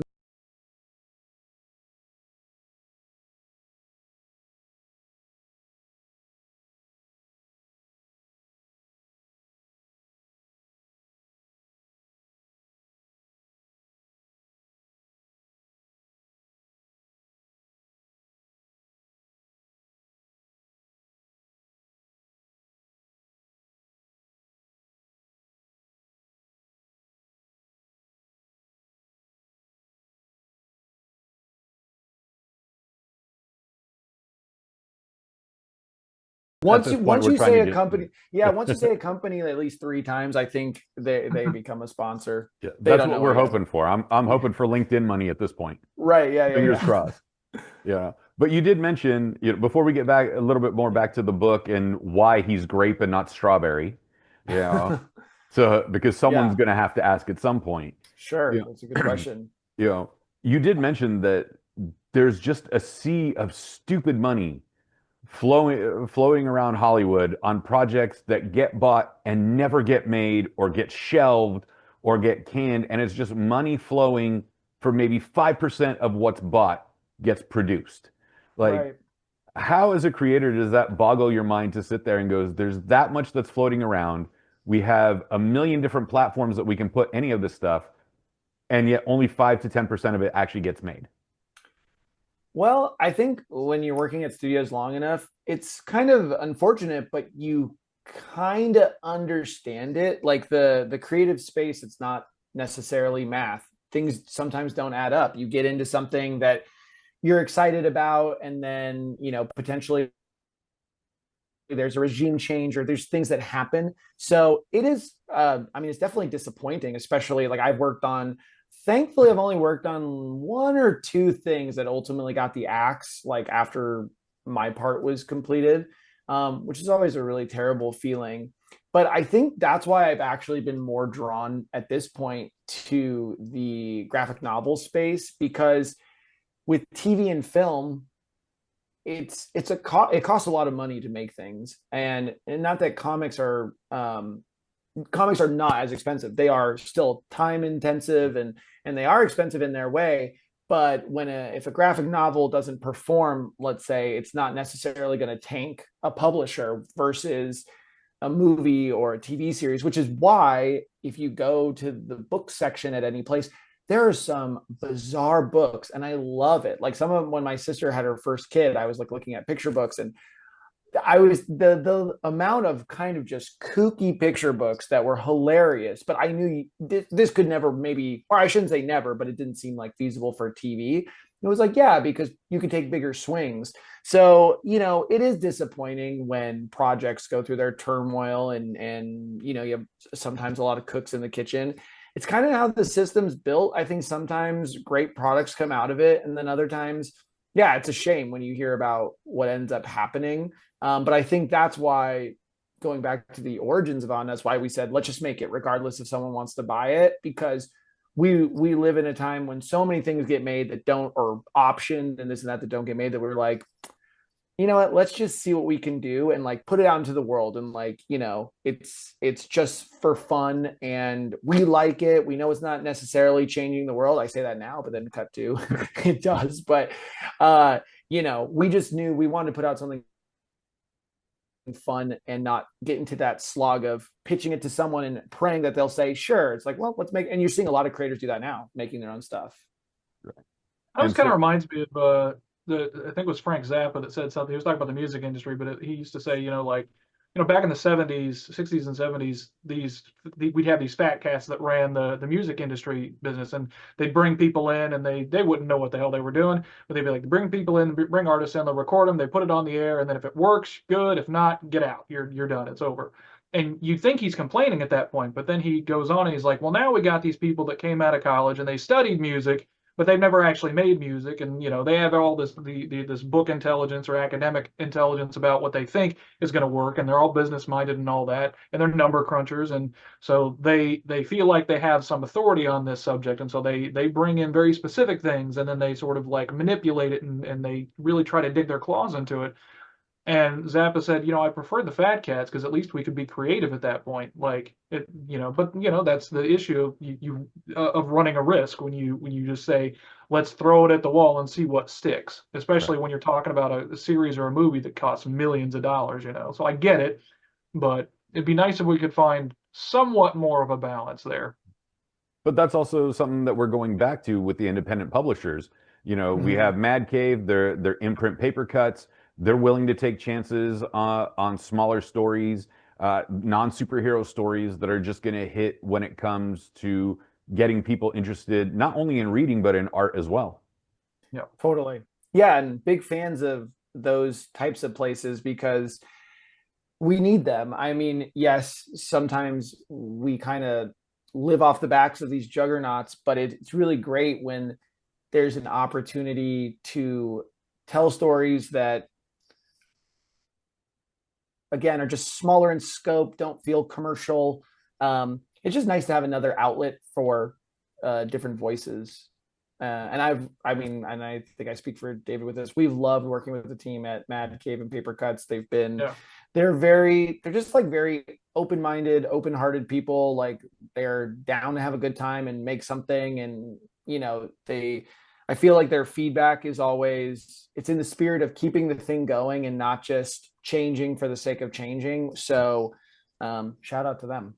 Once you say a company, once you say a company at least 3 times, I think they become a sponsor. Yeah, that's what we're hoping for. I'm hoping for LinkedIn money at this point. Right. Yeah. Fingers crossed. Yeah. But you did mention, before we get back a little bit more back to the book and why he's grape and not strawberry. Yeah. So because someone's going to have to ask at some point. Sure. That's a good question. You did mention that there's just a sea of stupid money floating around Hollywood on projects that get bought and never get made or get shelved or get canned, and it's just money flowing for maybe 5% of what's bought gets produced. How as a creator does that boggle your mind to sit there and goes, there's that much that's floating around, we have a million different platforms that we can put any of this stuff, and yet only 5 to 10% of it actually gets made? Well, I think when you're working at studios long enough, it's kind of unfortunate, but you kind of understand it. Like the creative space, it's not necessarily math. Things sometimes don't add up. You get into something that you're excited about, and then, potentially there's a regime change or there's things that happen. So it is, it's definitely disappointing, especially like thankfully, I've only worked on 1 or 2 things that ultimately got the axe, like after my part was completed, which is always a really terrible feeling. But I think that's why I've actually been more drawn at this point to the graphic novel space, because with TV and film, it costs a lot of money to make things, and not that comics are not as expensive. They are still time intensive and they are expensive in their way. But if a graphic novel doesn't perform, let's say, it's not necessarily going to tank a publisher versus a movie or a TV series, which is why if you go to the book section at any place, there are some bizarre books, and I love it. Like some of them, when my sister had her first kid, I was like looking at picture books, and I was the amount of kind of just kooky picture books that were hilarious, but I knew this could never, maybe, or I shouldn't say never, but it didn't seem like feasible for TV. It was like, yeah, because you could take bigger swings. So, it is disappointing when projects go through their turmoil and you have sometimes a lot of cooks in the kitchen. It's kind of how the system's built. I think sometimes great products come out of it, and then other times, yeah, it's a shame when you hear about what ends up happening. But I think that's why, going back to the origins of On, that's why we said, let's just make it regardless if someone wants to buy it, because we live in a time when so many things get made that don't, or optioned and this and that don't get made, that we're like, you know what, let's just see what we can do and like put it out into the world. And like, it's just for fun and we like it. We know it's not necessarily changing the world. I say that now, but then cut to it does. But, we just knew we wanted to put out something fun and not get into that slog of pitching it to someone and praying that they'll say, sure. It's like, well, let's make, and you're seeing a lot of creators do that now, making their own stuff. Right. That was kind of reminds me of, I think it was Frank Zappa that said something. He was talking about the music industry, but he used to say, back in the 70s, 60s and 70s, we'd have these fat cats that ran the music industry business, and they'd bring people in, and they wouldn't know what the hell they were doing, but they'd be like, bring people in, bring artists in, they'll record them, they put it on the air, and then if it works, good. If not, get out. You're done. It's over. And you think he's complaining at that point, but then he goes on and he's like, well, now we got these people that came out of college and they studied music, but they've never actually made music. And they have all this book intelligence or academic intelligence about what they think is going to work, and they're all business minded and all that, and they're number crunchers, and so they feel like they have some authority on this subject, and so they bring in very specific things, and then they sort of like manipulate it, and they really try to dig their claws into it. And Zappa said, I prefer the Fat Cats because at least we could be creative at that point. Like it, but that's the issue of of running a risk when you just say, let's throw it at the wall and see what sticks. Especially when you're talking about a series or a movie that costs millions of dollars. So I get it, but it'd be nice if we could find somewhat more of a balance there. But that's also something that we're going back to with the independent publishers. We have Mad Cave, their imprint Papercutz. They're willing to take chances on smaller stories, non-superhero stories that are just going to hit when it comes to getting people interested, not only in reading, but in art as well. Yeah, totally. Yeah, and big fans of those types of places because we need them. I mean, yes, sometimes we kind of live off the backs of these juggernauts, but it's really great when there's an opportunity to tell stories that, again, are just smaller in scope, don't feel commercial. It's just nice to have another outlet for different voices. And I think I speak for David with this. We've loved working with the team at Mad Cave and Papercutz. They've been, they're just like very open-minded, open-hearted people. Like they're down to have a good time and make something. And, I feel like their feedback is always, it's in the spirit of keeping the thing going and not just changing for the sake of changing. So shout out to them.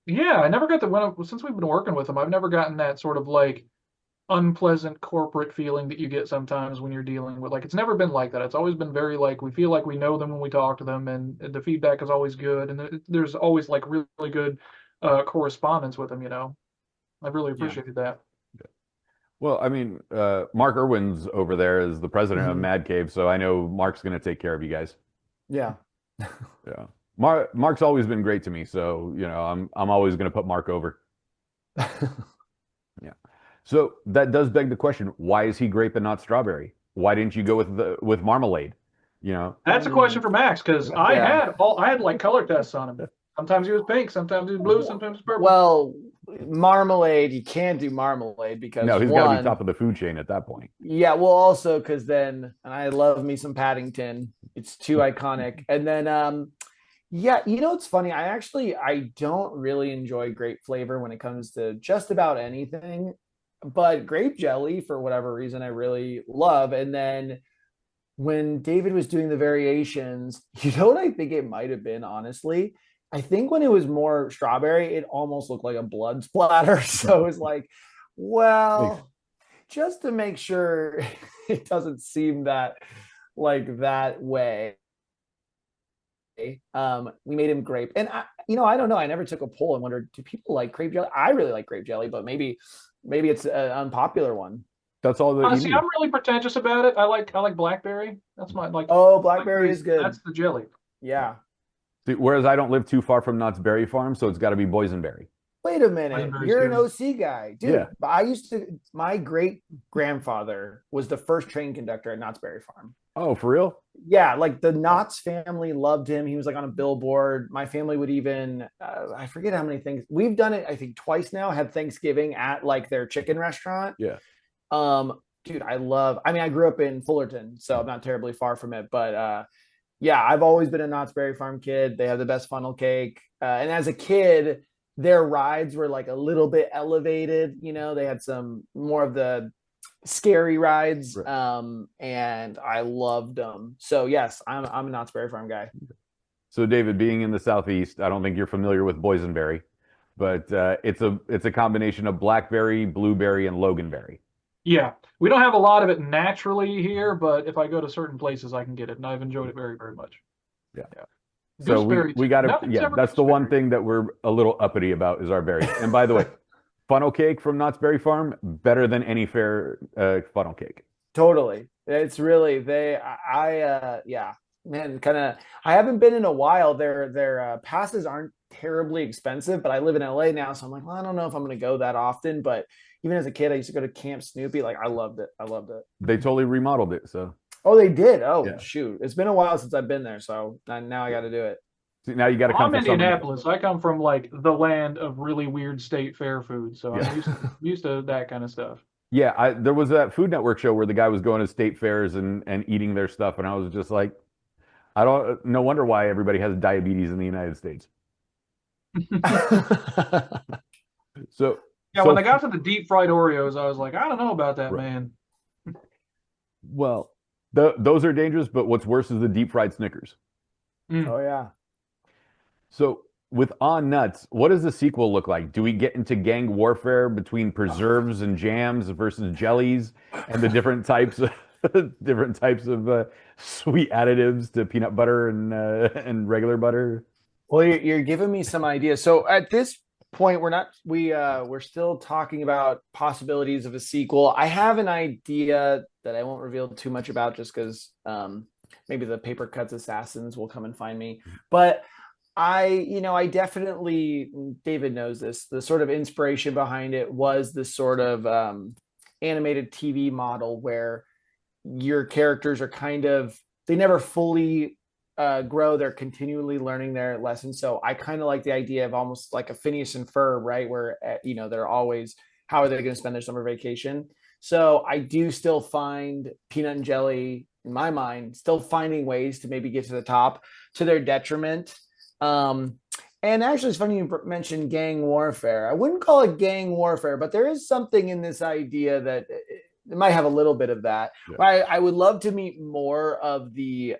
Yeah, I never got since we've been working with them, I've never gotten that sort of like unpleasant corporate feeling that you get sometimes when you're dealing with, like, it's never been like that. It's always been very like, we feel like we know them when we talk to them, and the feedback is always good. And there's always like really, really good correspondence with them, I've really appreciated that. Well, I mean, Mark Irwin's over there as the president of Mad Cave, so I know Mark's going to take care of you guys. Yeah. Yeah. Mark's always been great to me, so I'm always going to put Mark over. Yeah. So that does beg the question: why is he grape and not strawberry? Why didn't you go with marmalade? That's a question for Max, because I had like color tests on him. Sometimes he was pink, sometimes he was blue, sometimes purple. Well, marmalade, you can't do marmalade because he's got to be top of the food chain at that point. Yeah, well, also because then, and I love me some Paddington. It's too iconic. And then, it's funny. I don't really enjoy grape flavor when it comes to just about anything, but grape jelly, for whatever reason, I really love. And then when David was doing the variations, what I think it might have been, honestly? I think when it was more strawberry, it almost looked like a blood splatter. So it was like, well, just to make sure it doesn't seem that way. We made him grape. And I don't know. I never took a poll and wondered, do people like grape jelly? I really like grape jelly, but maybe it's an unpopular one. That's all that see, I'm really pretentious about it. I like blackberry. That's my like. Oh, blackberry is good. That's the jelly. Yeah. Whereas I don't live too far from Knott's Berry Farm, so it's got to be boysenberry. Wait a minute. You're an OC guy. Dude, yeah. My great grandfather was the first train conductor at Knott's Berry Farm. Oh, for real? Yeah, like the Knott's family loved him. He was like on a billboard. My family would even, I forget how many things. We've done it, I think, twice now, had Thanksgiving at like their chicken restaurant. Yeah. Dude, I grew up in Fullerton, so I'm not terribly far from it, but yeah, I've always been a Knott's Berry Farm kid. They have the best funnel cake. And as a kid, their rides were like a little bit elevated. They had some more of the scary rides. Right. And I loved them. So yes, I'm a Knott's Berry Farm guy. So David, being in the Southeast, I don't think you're familiar with boysenberry, but it's a combination of blackberry, blueberry, and loganberry. Yeah, we don't have a lot of it naturally here, but if I go to certain places, I can get it, and I've enjoyed it very, very much. Yeah. So we got to, that's the one thing that we're a little uppity about is our berries. And by the way, funnel cake from Knott's Berry Farm, better than any fair funnel cake. Totally. It's really, man, kind of. I haven't been in a while. Their passes aren't terribly expensive, but I live in LA now, so I'm like, well, I don't know if I'm going to go that often. But even as a kid, I used to go to Camp Snoopy. Like, I loved it. I loved it. They totally remodeled it. So Oh, they did. Oh, yeah. shoot, it's been a while since I've been there, so now I got to do it. See, now you got to come I'm for some. Indianapolis. I come from like the land of really weird state fair food, so Yeah. I'm used to that kind of stuff. Yeah, there was that Food Network show where the guy was going to state fairs and eating their stuff, and I was just like, I don't. No wonder why everybody has diabetes in the United States. So Yeah, so when they got to the deep fried Oreos, I was like, I don't know about that, right. man. Well, those are dangerous, but what's worse is the deep fried Snickers. Oh yeah. So with On Nuts, what does the sequel look like? Do we get into gang warfare between preserves and jams versus jellies and the different types of sweet additives to peanut butter and regular butter? Well, you're giving me some ideas. So at this point, we're still talking about possibilities of a sequel. I have an idea that I won't reveal too much about, just because maybe the Papercutz assassins will come and find me. But I definitely, David knows this, the sort of inspiration behind it was this sort of animated TV model where your characters are they never fully grow. They're continually learning their lessons. So I kind of like the idea of almost like a Phineas and Ferb, right? Where, they're always, how are they going to spend their summer vacation? So I do still find Peanut and Jelly, in my mind, still finding ways to maybe get to the top to their detriment. And actually, it's funny you mentioned gang warfare. I wouldn't call it gang warfare, but there is something in this idea that it might have a little bit of that. Yeah. I would love to meet more of the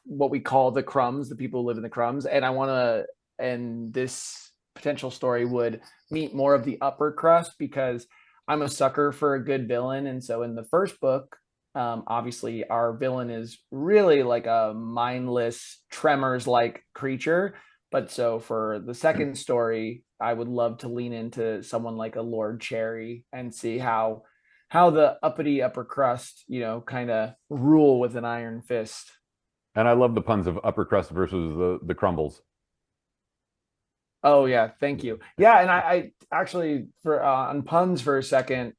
what we call the crumbs, the people who live in the crumbs, and this potential story would meet more of the upper crust, because I'm a sucker for a good villain. And so in the first book, obviously our villain is really like a mindless Tremors like creature. But so for the second story, I would love to lean into someone like a Lord Cherry and see how the uppity upper crust, kind of rule with an iron fist. And I love the puns of upper crust versus the crumbles. Oh yeah, thank you. Yeah, and I actually, for on puns for a second,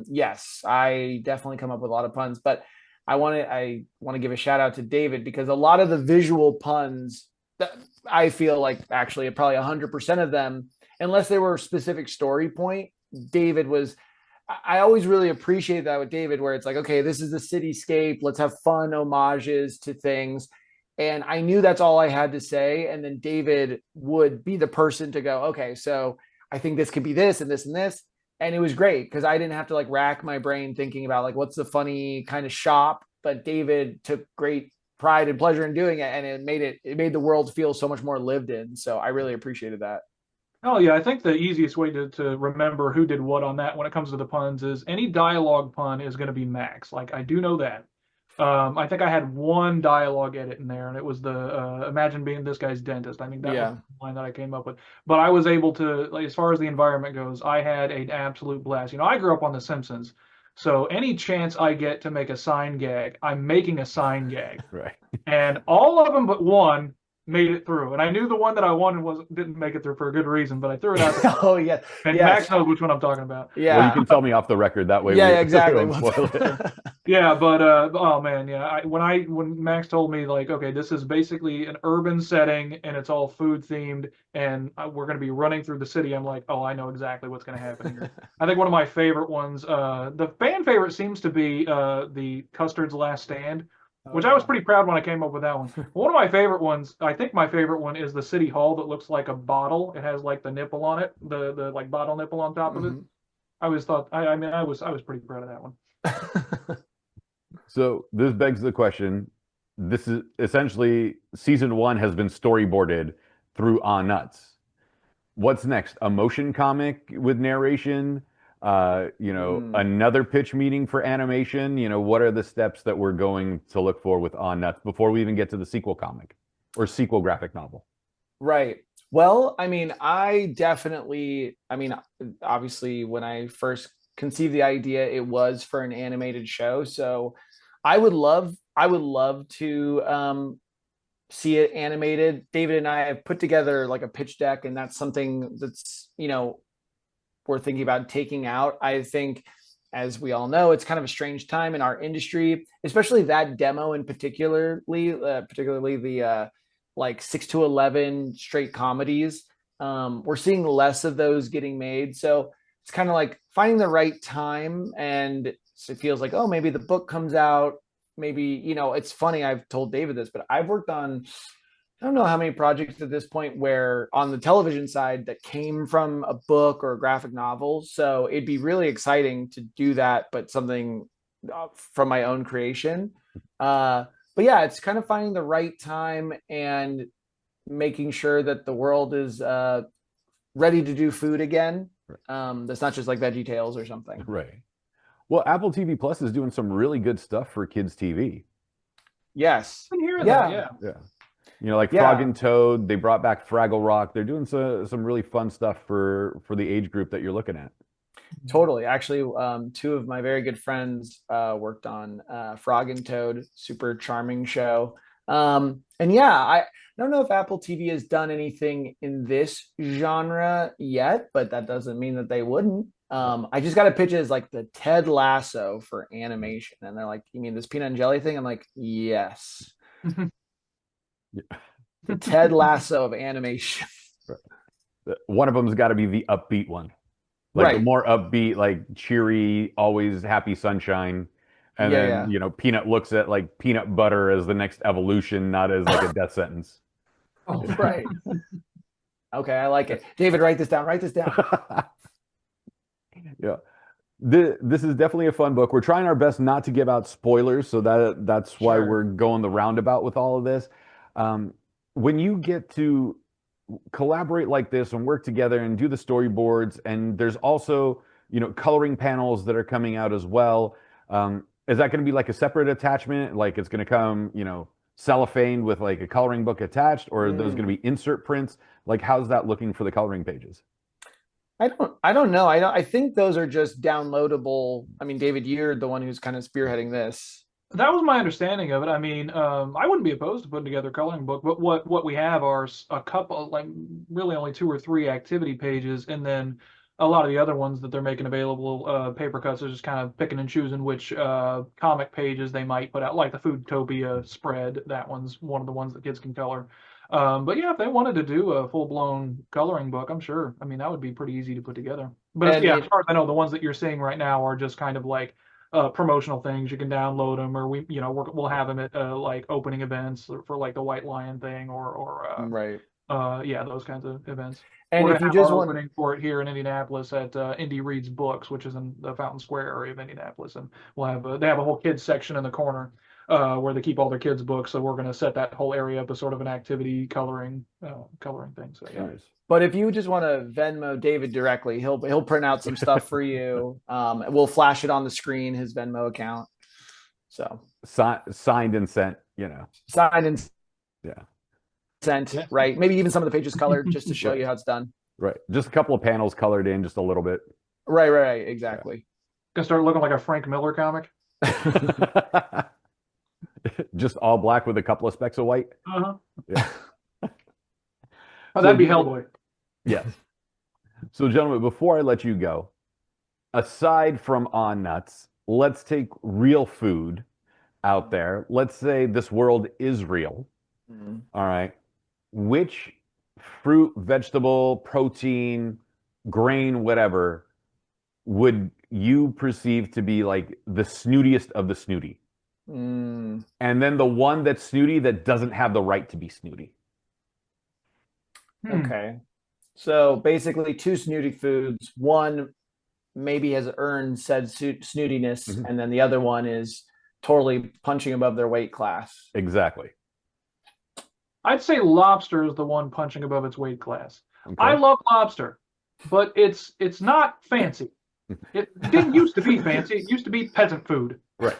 yes, I definitely come up with a lot of puns, but I want to give a shout out to David, because a lot of the visual puns, that I feel like actually probably 100% of them, unless they were a specific story point, David was. I always really appreciate that with David, where it's like, okay, this is the cityscape. Let's have fun homages to things. And I knew that's all I had to say. And then David would be the person to go, okay, so I think this could be this and this and this. And it was great, because I didn't have to like rack my brain thinking about like, what's the funny kind of shop. But David took great pride and pleasure in doing it. And it made the world feel so much more lived in. So I really appreciated that. Oh yeah, I think the easiest way to remember who did what on that when it comes to the puns is any dialogue pun is going to be Max. Like, I do know that. I think I had one dialogue edit in there, and it was the imagine being this guy's dentist. I think that was the line that I came up with. But I was able to, like, as far as the environment goes, I had an absolute blast. I grew up on The Simpsons, so any chance I get to make a sign gag, I'm making a sign gag. Right. And all of them but one made it through, and I knew the one that I wanted didn't make it through for a good reason, but I threw it out there. Oh yeah, and Max knows which one I'm talking about. Yeah, well, you can tell me off the record, that way. Yeah, exactly. We won't spoil it. Yeah, but oh man, yeah. When Max told me, like, okay, this is basically an urban setting and it's all food themed, and we're going to be running through the city, I'm like, oh, I know exactly what's going to happen here. I think one of my favorite ones, the fan favorite seems to be the Custard's Last Stand, which I was pretty proud when I came up with that one. One of my favorite ones, I think my favorite one, is the City Hall that looks like a bottle. It has like the nipple on it, the like bottle nipple on top of it. I always thought, I was pretty proud of that one. So this begs the question. This is essentially season 1 has been storyboarded through On Nuts. What's next? A motion comic with narration? Another pitch meeting for animation? What are the steps that we're going to look for with On Nuts before we even get to the sequel comic or sequel graphic novel? Right. Well, obviously when I first conceived the idea, it was for an animated show. So I I would love to see it animated. David and I have put together like a pitch deck, and that's something that's, we're thinking about taking out. I think, as we all know, it's kind of a strange time in our industry, especially that demo in particularly the like 6 to 11 straight comedies. We're seeing less of those getting made. So it's kind of like finding the right time. And it feels like, oh, maybe the book comes out. Maybe, it's funny. I've told David this, but I've worked on, I don't know how many projects at this point where on the television side that came from a book or a graphic novel. So it'd be really exciting to do that, but something from my own creation. But yeah, it's kind of finding the right time and making sure that the world is ready to do food again. That's not just like Veggie Tales or something. Right. Well, Apple TV Plus is doing some really good stuff for kids' TV. Yes. I've been hearing Yeah. that, yeah. Yeah. Like Frog and Toad, they brought back Fraggle Rock. They're doing some really fun stuff for the age group that you're looking at. Totally. Actually, two of my very good friends worked on Frog and Toad, super charming show. And yeah, I don't know if Apple TV has done anything in this genre yet, but that doesn't mean that they wouldn't. I just got a pitch as like the Ted Lasso for animation. And they're like, you mean this peanut and jelly thing? I'm like, yes. The Ted Lasso of animation. One of them's got to be the upbeat one. Like the more upbeat, like cheery, always happy sunshine. And then, Peanut looks at like peanut butter as the next evolution, not as like a death sentence. Oh, right. Okay, I like it. David, write this down. Write this down. Yeah. This is definitely a fun book. We're trying our best not to give out spoilers, so that's why we're going the roundabout with all of this. When you get to collaborate like this and work together and do the storyboards, and there's also, coloring panels that are coming out as well. Is that going to be like a separate attachment? Like it's going to come, cellophane with like a coloring book attached, or are those going to be insert prints? Like, how's that looking for the coloring pages? I don't know. I think those are just downloadable. I mean, David, you're the one who's kind of spearheading this. That was my understanding of it. I mean, I wouldn't be opposed to putting together a coloring book, but what we have are a couple, like really only 2 or 3 activity pages, and then a lot of the other ones that they're making available, Papercutz are just kind of picking and choosing which comic pages they might put out, like the Foodtopia spread. That one's one of the ones that kids can color. But yeah, if they wanted to do a full-blown coloring book, I'm sure. I mean, that would be pretty easy to put together. But as far as I know, the ones that you're seeing right now are just kind of like promotional things. You can download them, or we'll have them at like opening events for like the White Lion thing, or those kinds of events. And if you just want opening for it here in Indianapolis at Indy Reads Books, which is in the Fountain Square area of Indianapolis, and we'll have they have a whole kids section in the corner where they keep all their kids' books. So we're going to set that whole area up as sort of an activity coloring thing. So yeah. Nice. But if you just want to Venmo David directly, he'll print out some stuff for you. We'll flash it on the screen, his Venmo account. So signed and sent, Signed and sent, right? Maybe even some of the pages colored just to show you how it's done. Right. Just a couple of panels colored in, just a little bit. Right. Exactly. Gonna start looking like a Frank Miller comic. Just all black with a couple of specks of white. Yeah. Oh, that'd be Hellboy. Yes. So, gentlemen, before I let you go, aside from On Nuts, let's take real food out there. Let's say this world is real. All right. Which fruit, vegetable, protein, grain, whatever, would you perceive to be like the snootiest of the snooty? And then the one that's snooty that doesn't have the right to be snooty. Okay. So basically 2 snooty foods. One maybe has earned said snootiness, and then the other one is totally punching above their weight class. Exactly. I'd say lobster is the one punching above its weight class. Okay. I love lobster, but it's not fancy. It didn't used to be fancy. It used to be peasant food. Right.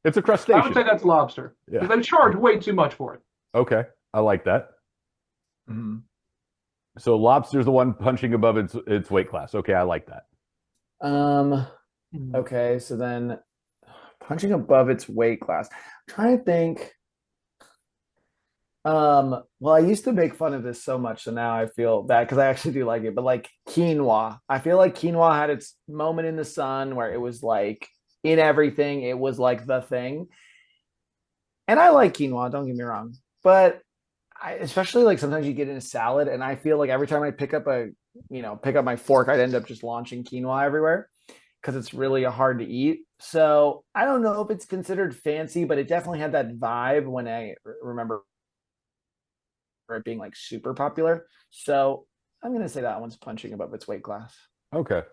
It's a crustacean. I would say that's lobster. Because they charge way too much for it. Okay. I like that. So lobster's the one punching above its weight class. Okay, I like that. Okay, so then Punching above its weight class. I'm trying to think. Well, I used to make fun of this so much, so now I feel bad because I actually do like it. But like quinoa, I feel like quinoa had its moment in the sun where it was like in everything, it was like the thing. And I like quinoa, don't get me wrong. But especially like sometimes you get in a salad, and I feel like every time I pick up my fork, I'd end up just launching quinoa everywhere because it's really hard to eat. So I don't know if it's considered fancy, but it definitely had that vibe when I remember it being like super popular. So I'm gonna say that one's punching above its weight class. Okay.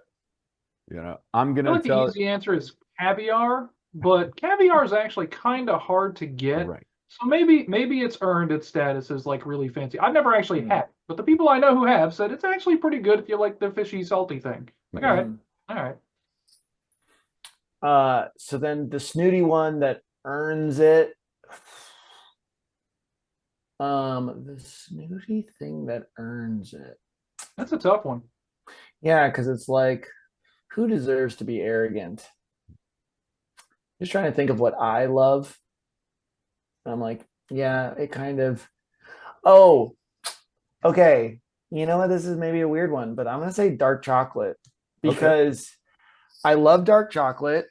I'm I gonna feel like the tell. easy answer is caviar, but caviar is actually kind of hard to get. Right. So maybe it's earned its status as like really fancy. I've never actually Mm. had it, but the people I know who have said it's actually pretty good if you like the fishy, salty thing. Like, all right. So then the snooty one that earns it. The snooty thing that earns it. That's a tough one. Yeah, because it's like, who deserves to be arrogant? Just trying to think of what I love. I'm like, yeah, it kind of. Oh, okay. You know what? This is maybe a weird one, but I'm gonna say dark chocolate because I love dark chocolate.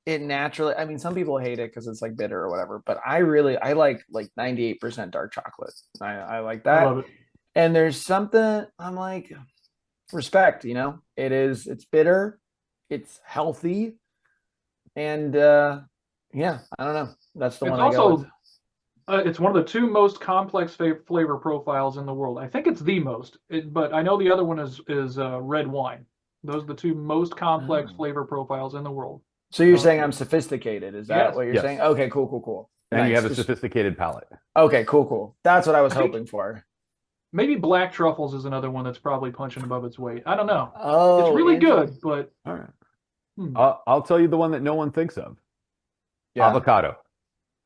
It naturally, I mean, some people hate it because it's like bitter or whatever, but I like 98% dark chocolate. I like I that. love it. And there's something I'm like, respect, it's bitter, it's healthy, and yeah, I don't know. That's the It's one I go with. also it's one of the two most complex flavor profiles in the world. I think it's the most, but I know the other one is red wine. Those are the two most complex Oh. flavor profiles in the world. So you're saying I'm sophisticated? Is that Yes. what you're Yes. saying? Okay, cool. And you Nice. have a sophisticated palate. Okay, cool. That's what I was I think- hoping for. Maybe black truffles is another one that's probably punching above its weight. I don't know. Oh, It's really good, but All right. I'll tell you the one that no one thinks of. Yeah. Avocado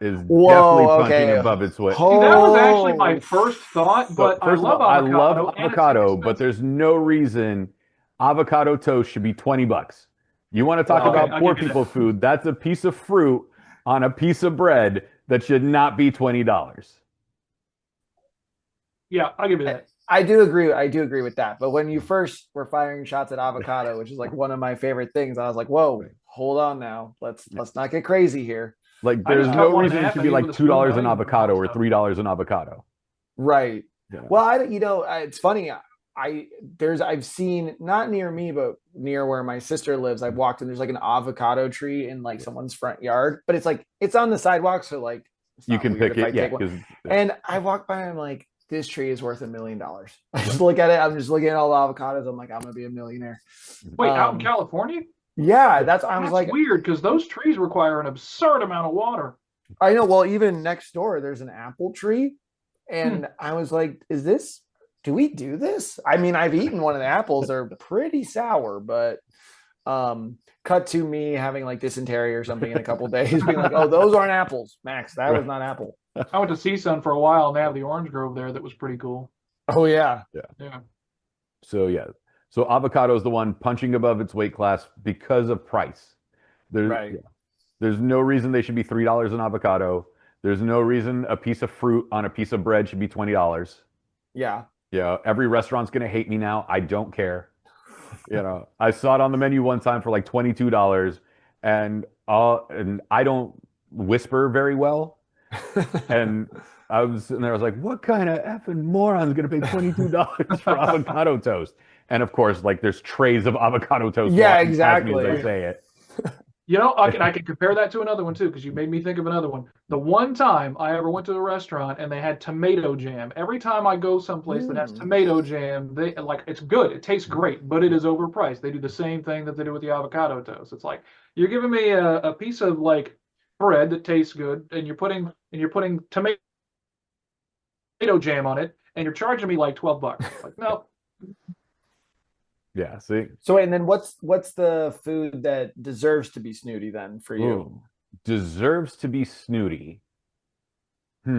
is Whoa, definitely punching okay. above its weight. See, that was actually my first thought, but I First of love all, I avocado. love and it's avocado, but inexpensive. there's no reason avocado toast should be $20. You want to talk Well, about I'll poor give you people that. food? That's a piece of fruit on a piece of bread that should not be $20. Yeah, I'll give you that. I do agree with that. But when you first were firing shots at avocado, which is like one of my favorite things, I was like, whoa, hold on now. Let's not get crazy here. Like, I there's just cut no one in reason it half should and be eat it like with a spoon. $2 I an don't even put avocado much or stuff. $3 an avocado. Right. Yeah. Well, it's funny. I've seen, not near me, but near where my sister lives, I've walked and there's like an avocado tree in like someone's front yard, but it's like it's on the sidewalk, so like it's You not can weird pick if I it, yeah. take one. 'Cause And I walk by and I'm like, this tree is worth $1 million. I just look at it, I'm just looking at all the avocados. I'm like, I'm gonna be a millionaire. Wait, out in California? Yeah, I was That's like, weird because those trees require an absurd amount of water. I know. Well, even next door, there's an apple tree. And I was like, do we do this? I mean, I've eaten one of the apples. They're pretty sour, but cut to me having like dysentery or something in a couple days, being like, oh, those aren't apples, Max. That was not apple. I went to CSUN for a while and they have the orange grove there that was pretty cool. Oh, yeah. Yeah. So avocado is the one punching above its weight class because of price. There's no reason they should be $3 an avocado. There's no reason a piece of fruit on a piece of bread should be $20. Yeah. Yeah, every restaurant's gonna hate me now. I don't care. I saw it on the menu one time for like $22, and I don't whisper very well, and I was sitting there. I was like, "What kind of effing moron's gonna pay $22 for avocado toast?" And of course, like there's trays of avocado toast. Yeah, walking past me exactly. as I say it. I can compare that to another one too, because you made me think of another one. The one time I ever went to a restaurant and they had tomato jam. Every time I go someplace that has tomato jam, they like it's good. It tastes great, but it is overpriced. They do the same thing that they do with the avocado toast. It's like you're giving me a piece of like bread that tastes good, and you're putting tomato jam on it, and you're charging me like $12. Like, no. Yeah, see? So, and then what's the food that deserves to be snooty then for you? Ooh, deserves to be snooty. We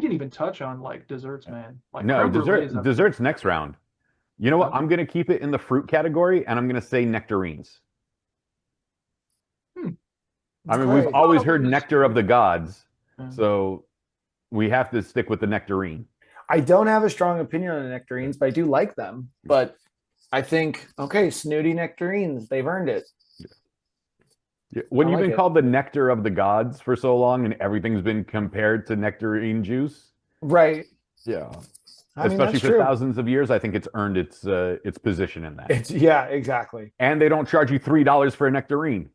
didn't even touch on like desserts, man. Like No, creme brulee is a- desserts next round. You know what? Okay. I'm gonna keep it in the fruit category, and I'm gonna say nectarines. I mean, we've great. always Oh, heard it's nectar of the gods, Yeah. so we have to stick with the nectarine. I don't have a strong opinion on the nectarines, but I do like them. But I think, okay, snooty nectarines, they've earned it. Yeah, when I you've like been it. called the nectar of the gods for so long and everything's been compared to nectarine juice, Right. yeah, I mean, especially that's for true. thousands of years, I think it's earned its position in that. It's, yeah, exactly. And they don't charge you $3 for a nectarine.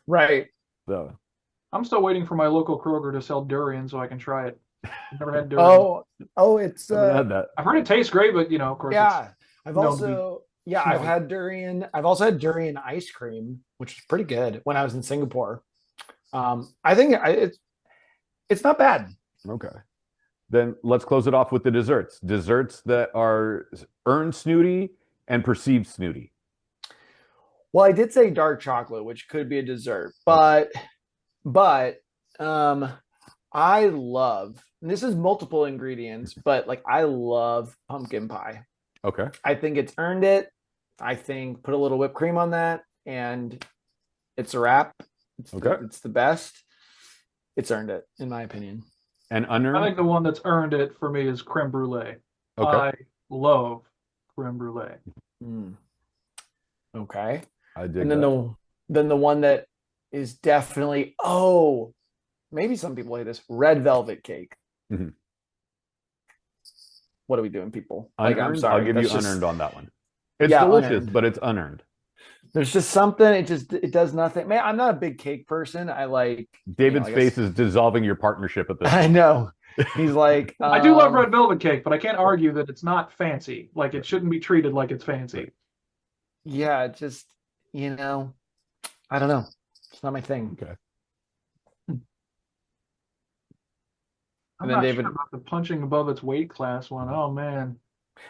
Right. So I'm still waiting for my local Kroger to sell durian so I can try it. I've never had durian. It's I haven't had that. I've heard it tastes great, but of course, yeah. I've known to be also I've smelly. had durian. I've also had durian ice cream, which is pretty good when I was in Singapore. I think it's not bad. Okay. Then let's close it off with the desserts. Desserts that are earned snooty and perceived snooty. Well, I did say dark chocolate, which could be a dessert, but I love, and this is multiple ingredients, but like I love pumpkin pie. Okay. I think it's earned it. I think put a little whipped cream on that, and it's a wrap. It's the best. It's earned it, in my opinion. And I unearned? think the one that's earned it for me is creme brulee. Okay. I love creme brulee. Mm. Okay. I dig And then that. the one that is definitely, maybe some people hate this, red velvet cake. Mhm. What are we doing, people? Unearned? Like, I'm sorry. I'll give you that's just- unearned on that one. It's Yeah, delicious, unearned. but it's unearned. There's just something, it does nothing. Man, I'm not a big cake person. I like David's I guess- face is dissolving your partnership at this. I know. He's like, I do love red velvet cake, but I can't argue that it's not fancy. Like it shouldn't be treated like it's fancy. yeah, just, I don't know. It's not my thing. Okay. I'm then not David- sure about the punching above its weight class one. Oh man.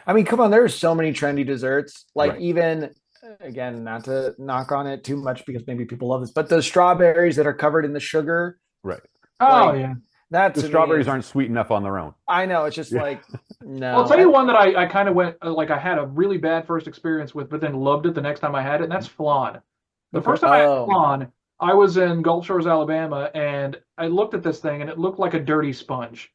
I mean, come on, there's so many trendy desserts. Like Right. even again, not to knock on it too much because maybe people love this, but the strawberries that are covered in the sugar, Right. Oh Like, yeah. that's The strawberries aren't sweet enough on their own. I know, it's just Yeah. like no. Well, I'll tell you one that I kind of went like I had a really bad first experience with, but then loved it the next time I had it, and that's flan. The Okay. first time I had Oh. flan, I was in Gulf Shores, Alabama, and I looked at this thing, and it looked like a dirty sponge.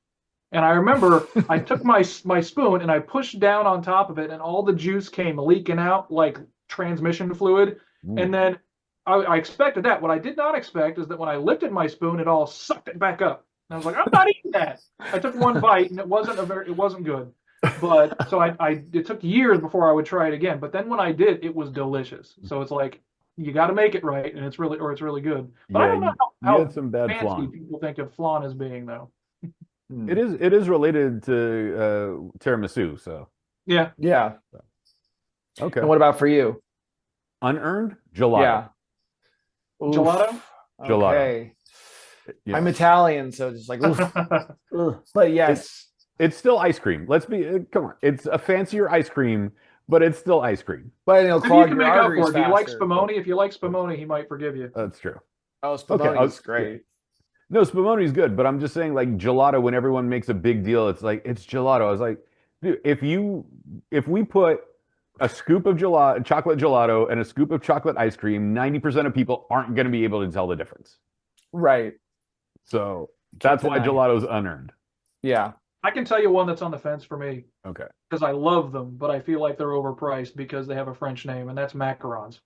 And I remember I took my spoon and I pushed down on top of it, and all the juice came leaking out like transmission fluid. Mm. And then I expected that. What I did not expect is that when I lifted my spoon, it all sucked it back up. And I was like, I'm not eating that. I took one bite, and it wasn't good. But so it took years before I would try it again. But then when I did, it was delicious. So it's like you got to make it right, and it's really good. But I don't know you how had some bad fancy flan. people think of flan as being, though. It is related to tiramisu, so Yeah. Yeah. okay. And what about for you? Unearned gelato. Yeah. Oof. Gelato? Gelato. Okay. Yeah. I'm Italian, so just like oof. Ugh. But yes. It's still ice cream. Let's be come on. It's a fancier ice cream, but it's still ice cream. But it'll Maybe you clog can your make up arteries for it. Do you like faster. spumoni? If you like spumoni, he might forgive you. That's true. Oh, Okay, Spumoni's great. No, spumoni's good, but I'm just saying like gelato. When everyone makes a big deal, it's like it's gelato. I was like, dude, if we put a scoop of chocolate gelato and a scoop of chocolate ice cream, 90% of people aren't going to be able to tell the difference. Right. So that's why deny. gelato's unearned. Yeah. I can tell you one that's on the fence for me Okay. because I love them, but I feel like they're overpriced because they have a French name, and that's macarons.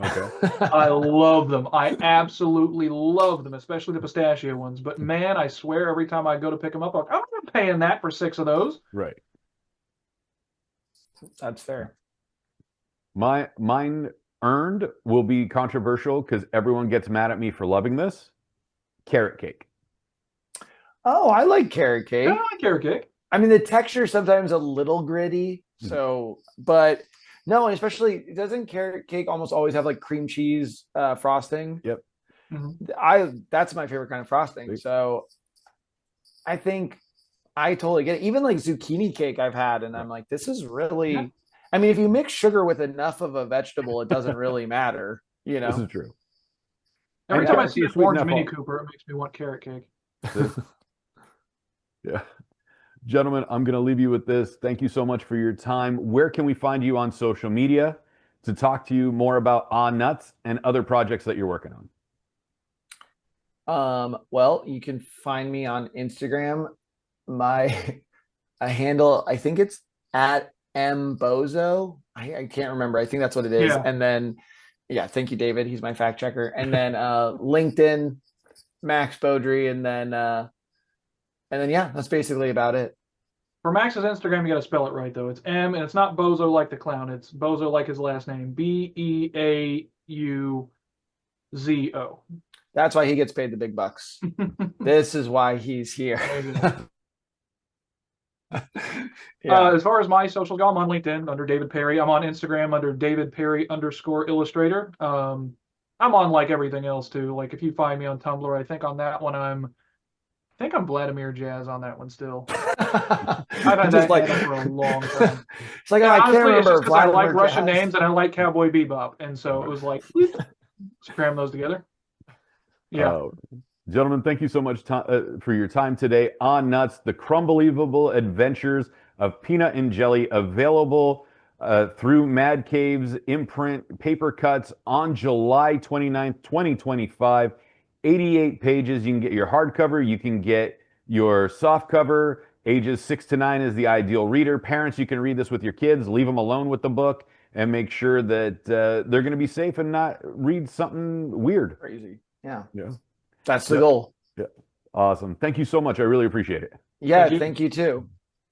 Okay. I love them. I absolutely love them, especially the pistachio ones. But man, I swear every time I go to pick them up, I'm not paying that for 6 of those. Right. That's fair. Mine earned will be controversial because everyone gets mad at me for loving this. Carrot cake. Oh, I like carrot cake. I like carrot cake. I mean, the texture is sometimes a little gritty. So, but no, and especially doesn't carrot cake almost always have like cream cheese frosting? Yep. That's my favorite kind of frosting. See? So I think I totally get it. Even like zucchini cake I've had, and I'm like, this is really. Yeah. I mean, if you mix sugar with enough of a vegetable, it doesn't really matter. You This know. is true. Every Yeah, time I it's see an sweet orange enough Mini all- Cooper, it makes me want carrot cake. Yeah. Gentlemen, I'm going to leave you with this. Thank you so much for your time. Where can we find you on social media to talk to you more about On Nuts and other projects that you're working on? Well, you can find me on Instagram. My a handle, I think it's at mbozo. I can't remember. I think that's what it is. Yeah. And then, yeah, thank you, David. He's my fact checker. And then LinkedIn, Max Beaudry, and then yeah, that's basically about it. For Max's Instagram, you got to spell it right though. It's M, and it's not Bozo like the clown. It's Bozo like his last name, Beauzo. That's why he gets paid the big bucks. This is why he's here. Yeah. As far as my socials go, I'm on LinkedIn under David Perry. I'm on Instagram under David Perry _illustrator. I'm on like everything else too. Like if you find me on Tumblr, I think on that one I'm Vladimir Jazz on that one still. I've had Just that for a long time. It's like, And I honestly, can't it's just remember. because I like Vladimir Russian Jazz. names and I like Cowboy Bebop, and so it was like cram those together. Yeah. Gentlemen, thank you so much for your time today on Nuts, the Crumbelievable Adventures of Peanut and Jelly, available through Mad Cave's imprint Papercutz on July 29th, 2025. 88 pages. You can get your hardcover. You can get your softcover. Ages 6 to 9 is the ideal reader. Parents, you can read this with your kids. Leave them alone with the book and make sure that they're going to be safe and not read something weird. Crazy. Yeah. Yeah. That's the goal. Yeah. Awesome. Thank you so much. I really appreciate it. Yeah. Thank you too.